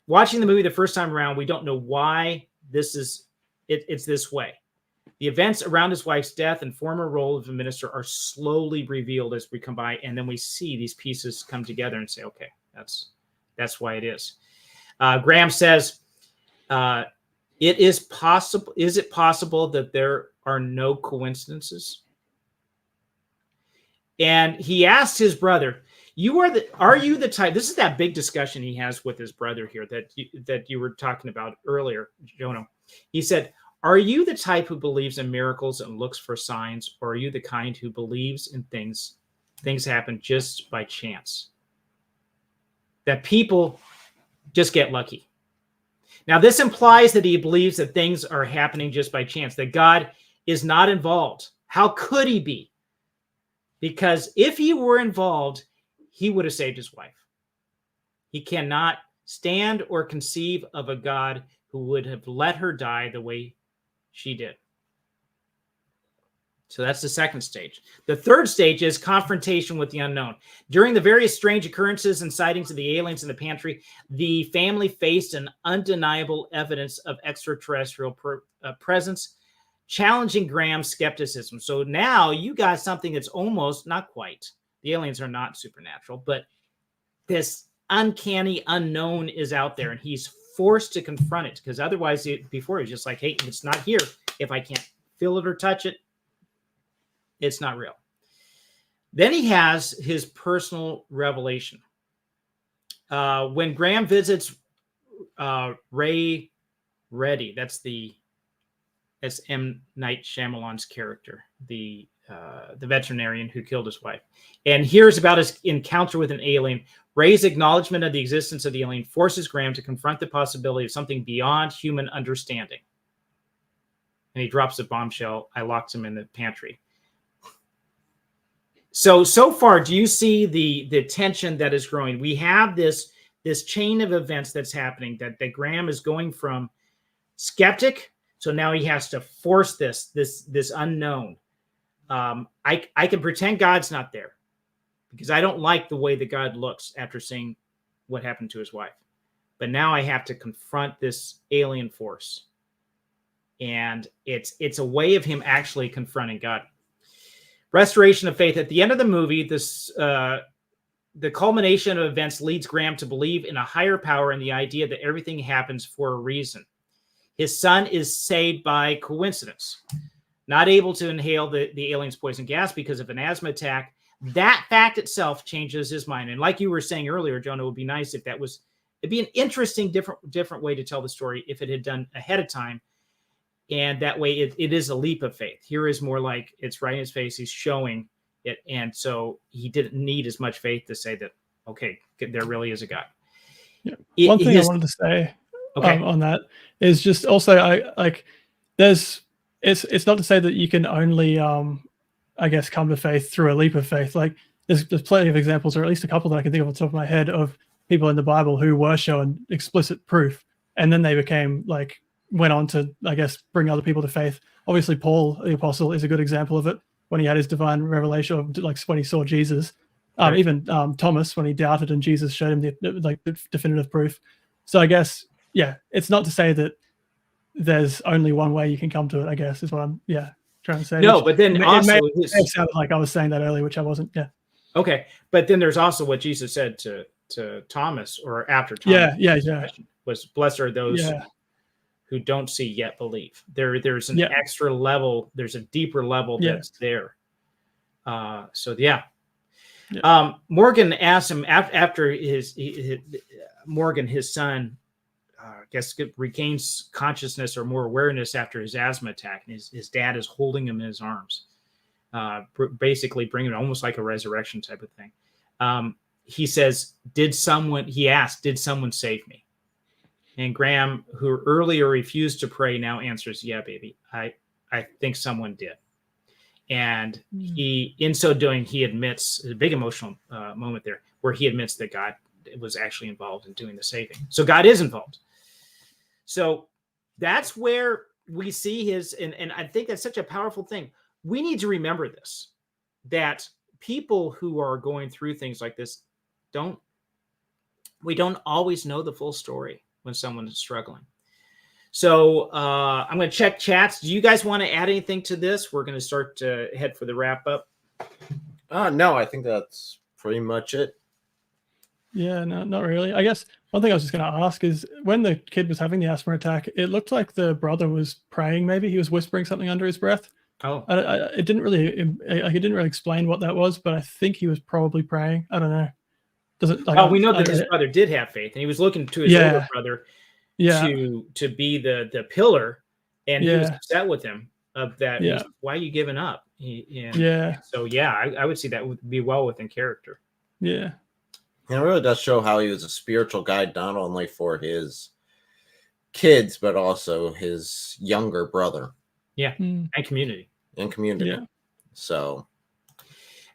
Watching the movie the first time around, we don't know why it's this way. The events around his wife's death and former role of a minister are slowly revealed as we come by, and then we see these pieces come together and say, okay, that's why it is. Graham says, is it possible that there are no coincidences? And he asked his brother, are you the type, this is that big discussion he has with his brother here that you were talking about earlier, Jono. He said, are you the type who believes in miracles and looks for signs, or are you the kind who believes in things things happen just by chance. That people just get lucky. Now, this implies that he believes that things are happening just by chance, that God is not involved. How could he be? Because if he were involved, he would have saved his wife. He cannot stand or conceive of a God who would have let her die the way she did. So that's the second stage. The third stage is confrontation with the unknown. During the various strange occurrences and sightings of the aliens in the pantry, the family faced an undeniable evidence of extraterrestrial presence, challenging Graham's skepticism. So now you got something that's almost, not quite, the aliens are not supernatural, but this uncanny unknown is out there, and he's forced to confront it, because otherwise, before he was just like, hey, it's not here. If I can't feel it or touch it, it's not real. Then he has his personal revelation. When Graham visits Ray Reddy, that's M. Night Shyamalan's character, the veterinarian who killed his wife, and hears about his encounter with an alien, Ray's acknowledgement of the existence of the alien forces Graham to confront the possibility of something beyond human understanding. And he drops a bombshell. I locked him in the pantry. So far, do you see the tension that is growing? We have this chain of events that's happening, that Graham is going from skeptic, so now he has to force this unknown. I can pretend God's not there because I don't like the way that God looks after seeing what happened to his wife. But now I have to confront this alien force. And it's a way of him actually confronting God. Restoration of faith. At the end of the movie, the culmination of events leads Graham to believe in a higher power and the idea that everything happens for a reason. His son is saved by coincidence, not able to inhale the alien's poison gas because of an asthma attack. That fact itself changes his mind. And like you were saying earlier, Jono, it would be nice if it'd be an interesting, different way to tell the story if it had done ahead of time. And that way it is a leap of faith. Here is more like it's right in his face. He's showing it. And so he didn't need as much faith to say that, okay, there really is a God. Yeah. One thing I wanted to say on that is just also, it's not to say that you can only, I guess, come to faith through a leap of faith. Like there's plenty of examples, or at least a couple that I can think of off the top of my head, of people in the Bible who were shown explicit proof. And then they went on to, I guess, bring other people to faith. Obviously, Paul, the apostle, is a good example of it when he had his divine revelation, of like when he saw Jesus. Right. Even Thomas, when he doubted and Jesus showed him the definitive proof. So I guess, yeah, it's not to say that there's only one way you can come to it, I guess, is what I'm trying to say. No, but then it may have sounded like I was saying that earlier, which I wasn't. Yeah. Okay, but then there's also what Jesus said to Thomas, or after Thomas. Yeah. Was blessed are those who don't see yet believe. There's an extra level. There's a deeper level that's there. Morgan asked him after his son, I guess, regains consciousness or more awareness after his asthma attack, and his dad is holding him in his arms, basically bringing it almost like a resurrection type of thing. He says, did someone save me? And Graham, who earlier refused to pray, now answers, yeah, baby, I think someone did. And in so doing, he admits, a big emotional moment there, where he admits that God was actually involved in doing the saving. So God is involved. So that's where we see and I think that's such a powerful thing. We need to remember this, that people who are going through things like this, we don't always know the full story when someone is struggling. So I'm going to check chats. Do you guys want to add anything to this? We're going to start to head for the wrap up. No, I think that's pretty much it. Yeah, no, not really. I guess one thing I was just going to ask is, when the kid was having the asthma attack, it looked like the brother was praying. Maybe he was whispering something under his breath. Oh, it didn't really explain what that was, but I think he was probably praying. I don't know. We know that his brother did have faith, and he was looking to his older brother to be the pillar, and he was upset with him of that. Why are you giving up? Yeah. So yeah, I would see that would be well within character. Yeah. And it really does show how he was a spiritual guide, not only for his kids, but also his younger brother. Yeah, Mm. and community. And community. Yeah. So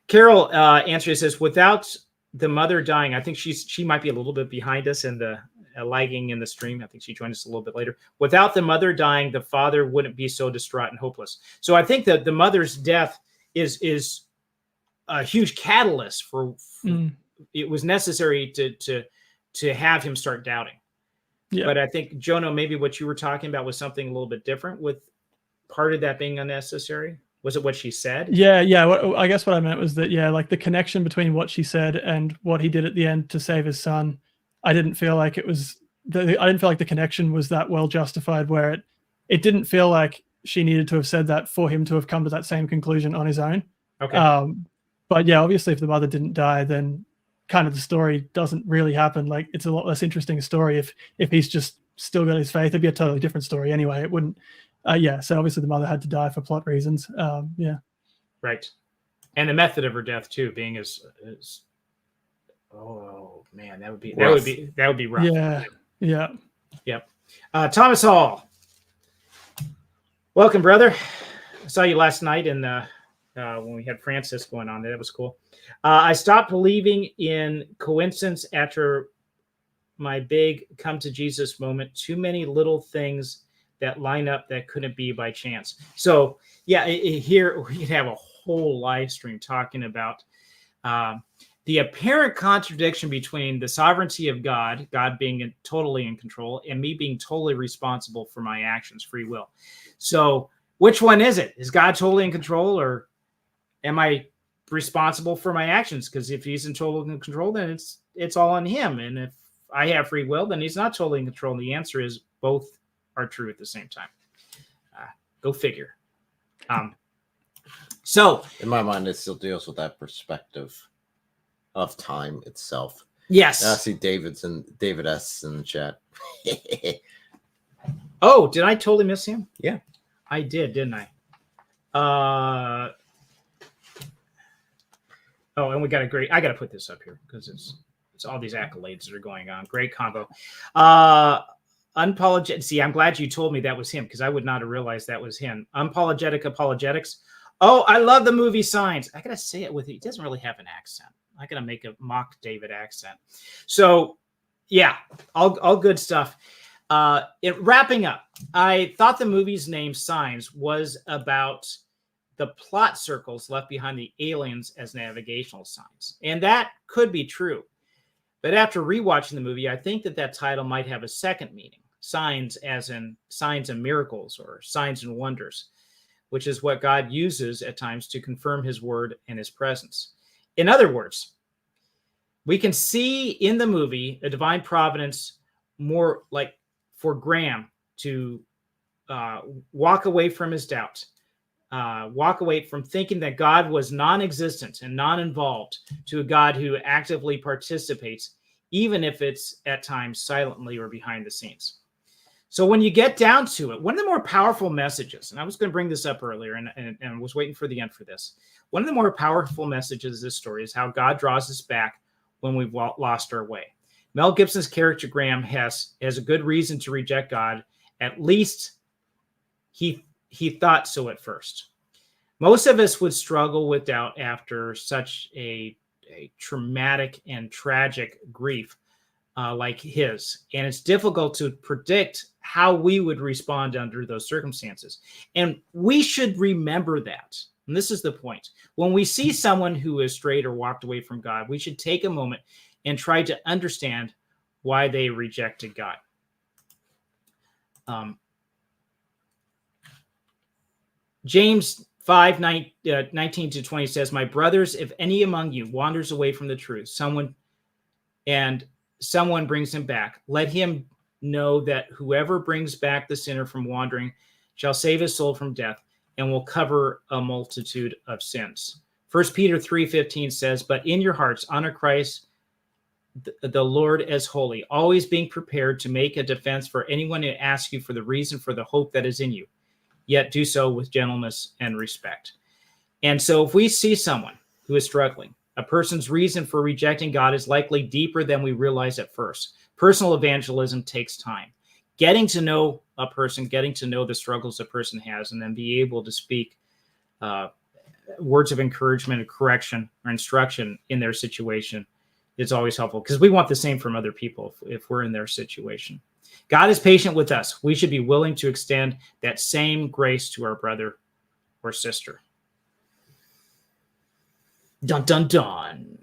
Carol answers says, without the mother dying, I think she might be a little bit behind us in the lagging in the stream. I think she joined us a little bit later. Without the mother dying, the father wouldn't be so distraught and hopeless. So I think that the mother's death is a huge catalyst for it was necessary to have him start doubting. Yeah. But I think, Jono, maybe what you were talking about was something a little bit different, with part of that being unnecessary. Was it what she said? Yeah. I guess what I meant was that, like the connection between what she said and what he did at the end to save his son, I didn't feel like it was. I didn't feel like the connection was that well justified. Where it didn't feel like she needed to have said that for him to have come to that same conclusion on his own. Okay. But yeah, obviously, if the mother didn't die, then kind of the story doesn't really happen. Like, it's a lot less interesting story if he's just still got his faith. It'd be a totally different story anyway. It wouldn't. So obviously the mother had to die for plot reasons. Right. And the method of her death too, being as oh man, that would be rough. Yeah. Yep. Thomas Hall, welcome, brother. I saw you last night in when we had Francis going on. That was cool. I stopped believing in coincidence after my big come to Jesus moment. Too many little things that line up that couldn't be by chance. So yeah, here we could have a whole live stream talking about the apparent contradiction between the sovereignty of God being totally in control, and me being totally responsible for my actions, free will. So which one is it? Is God totally in control, or am I responsible for my actions? Because if he's in total control, then it's all on him. And if I have free will, then he's not totally in control. And the answer is both are true at the same time. Go figure. So in my mind, it still deals with that perspective of time itself. Yes. I see David S in the chat. Oh, did I totally miss him? Yeah, I did, didn't I? Oh, and we got I got to put this up here because it's all these accolades that are going on. Great combo. See, I'm glad you told me that was him, because I would not have realized that was him. Unapologetic apologetics. Oh, I love the movie Signs. I gotta say it with it. He doesn't really have an accent. I gotta make a mock David accent. So, yeah, all good stuff. Wrapping up, I thought the movie's name Signs was about the plot circles left behind the aliens as navigational signs, and that could be true. But after rewatching the movie, I think that title might have a second meaning. Signs as in signs and miracles, or signs and wonders, which is what God uses at times to confirm his word and his presence. In other words, we can see in the movie a divine providence, more like for Graham to walk away from his doubt, walk away from thinking that God was non-existent and non-involved, to a God who actively participates, even if it's at times silently or behind the scenes. So when you get down to it, one of the more powerful messages, and I was going to bring this up earlier and was waiting for the end for this. One of the more powerful messages of this story is how God draws us back when we've lost our way. Mel Gibson's character Graham has a good reason to reject God. At least he thought so at first. Most of us would struggle with doubt after such a traumatic and tragic grief like his. And it's difficult to predict how we would respond under those circumstances. And we should remember that. And this is the point. When we see someone who is strayed or walked away from God, we should take a moment and try to understand why they rejected God. James 5:19-20 says, "My brothers, if any among you wanders away from the truth, someone brings him back, let him know that whoever brings back the sinner from wandering shall save his soul from death and will cover a multitude of sins." 1 Peter 3:15 says, "But in your hearts honor Christ the Lord as holy, always being prepared to make a defense for anyone who asks you for the reason for the hope that is in you, yet do so with gentleness and respect." And so if we see someone who is struggling, a person's reason for rejecting God is likely deeper than we realize at first. Personal evangelism takes time. Getting to know a person, getting to know the struggles a person has, and then be able to speak words of encouragement or correction or instruction in their situation is always helpful, because we want the same from other people if we're in their situation. God is patient with us. We should be willing to extend that same grace to our brother or sister. Dun, dun, dun.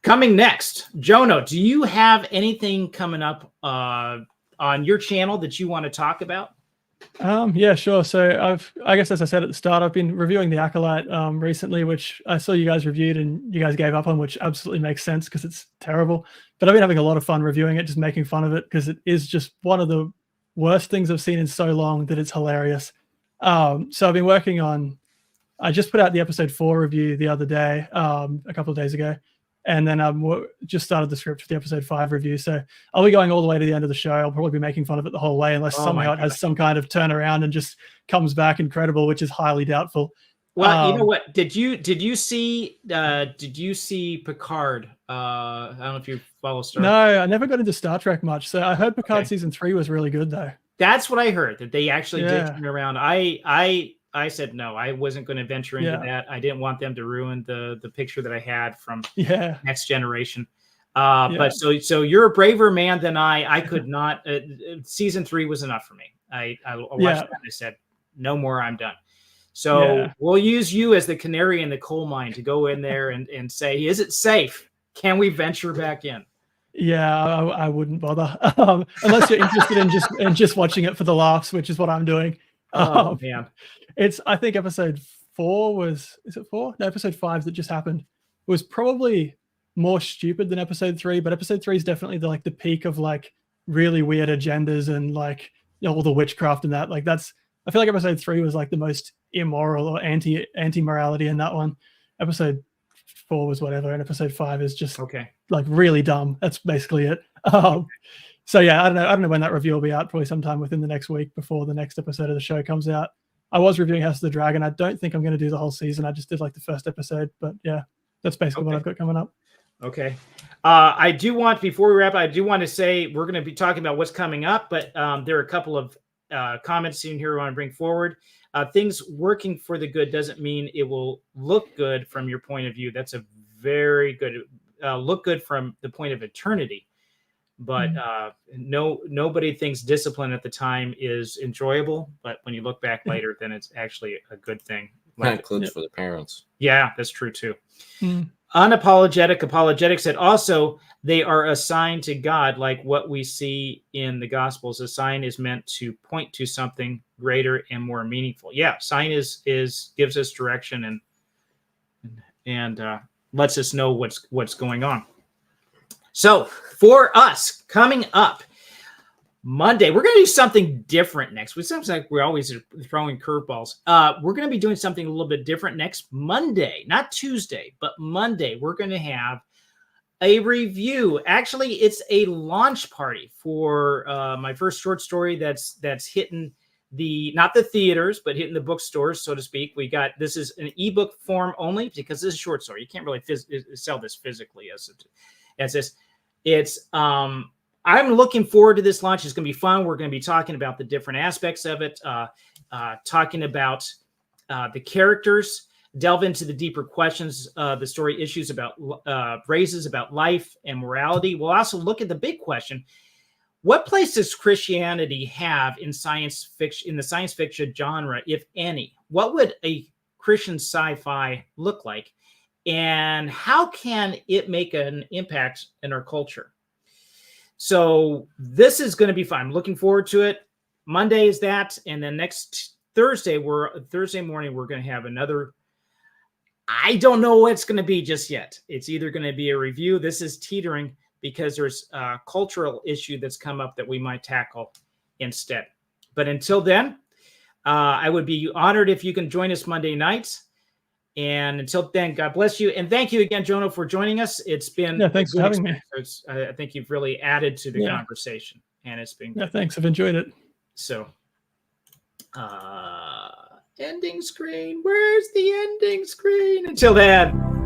Coming next, Jono, do you have anything coming up on your channel that you want to talk about? Yeah, sure. So I guess as I said at the start, I've been reviewing The Acolyte recently, which I saw you guys reviewed and you guys gave up on, which absolutely makes sense because it's terrible. But I've been having a lot of fun reviewing it, just making fun of it, because it is just one of the worst things I've seen in so long that it's hilarious. So I've been working on, I just put out the episode 4 review the other day, a couple of days ago. And then just started the script for the episode 5 review. So I'll be going all the way to the end of the show. I'll probably be making fun of it the whole way, unless somehow it has some kind of turnaround and just comes back incredible, which is highly doubtful. Well, you know what? Did you see Picard? I don't know if you follow Star. No, I never got into Star Trek much. So I heard Picard season 3 was really good, though. That's what I heard, that they actually did turn around. I said no, I wasn't going to venture into that. I didn't want them to ruin the picture that I had from Next Generation. But so you're a braver man than I could not. Season 3 was enough for me. I watched that and I said, no more, I'm done. So we'll use you as the canary in the coal mine to go in there and say, is it safe? Can we venture back in? Yeah, I wouldn't bother unless you're interested in just watching it for the laughs, which is what I'm doing. Oh man. I think episode 4 was, is it 4? No, episode 5 that just happened was probably more stupid than episode 3, but episode 3 is definitely the peak of like really weird agendas and like, you know, all the witchcraft and that. Like I feel like episode 3 was like the most immoral or anti-morality in that one. Episode 4 was whatever, and episode 5 is just like really dumb. That's basically it. So yeah, I don't know when that review will be out, probably sometime within the next week before the next episode of the show comes out. I was reviewing House of the Dragon. I don't think I'm going to do the whole season. I just did like the first episode, but yeah, that's basically what I've got coming up. Okay. I do want, before we wrap up, I do want to say we're going to be talking about what's coming up, but there are a couple of comments in here I want to bring forward. Things working for the good doesn't mean it will look good from your point of view. That's a very good, look good from the point of eternity. But nobody thinks discipline at the time is enjoyable. But when you look back later, then it's actually a good thing. That includes for the parents. Yeah, that's true too. Unapologetic apologetics said also they are a sign to God, like what we see in the Gospels. A sign is meant to point to something greater and more meaningful. Yeah, sign is gives us direction and lets us know what's going on. So for us, coming up Monday, we're going to do something different next week. Sounds like we're always throwing curveballs. We're going to be doing something a little bit different next Monday, not Tuesday, but Monday. We're going to have a review. Actually, it's a launch party for my first short story that's hitting not the theaters, but hitting the bookstores, so to speak. This is an ebook form only because this is a short story. You can't really sell this physically as this. It's I'm looking forward to this launch. It's going to be fun. We're going to be talking about the different aspects of it, talking about the characters, delve into the deeper questions the story issues raises about life and morality. We'll also look at the big question: what place does Christianity have in science fiction, in the science fiction genre, if any? What would a Christian sci-fi look like? And how can it make an impact in our culture? So this is going to be fun. I'm looking forward to it. Monday is that. And then next Thursday morning, we're going to have another. I don't know what it's going to be just yet. It's either going to be a review. This is teetering because there's a cultural issue that's come up that we might tackle instead. But until then, I would be honored if you can join us Monday nights. And until then, God bless you. And thank you again, Jono, for joining us. It's been thanks for having me. I think you've really added to the conversation. And it's been thanks. I've enjoyed it. So Ending screen. Where's the ending screen? Until then.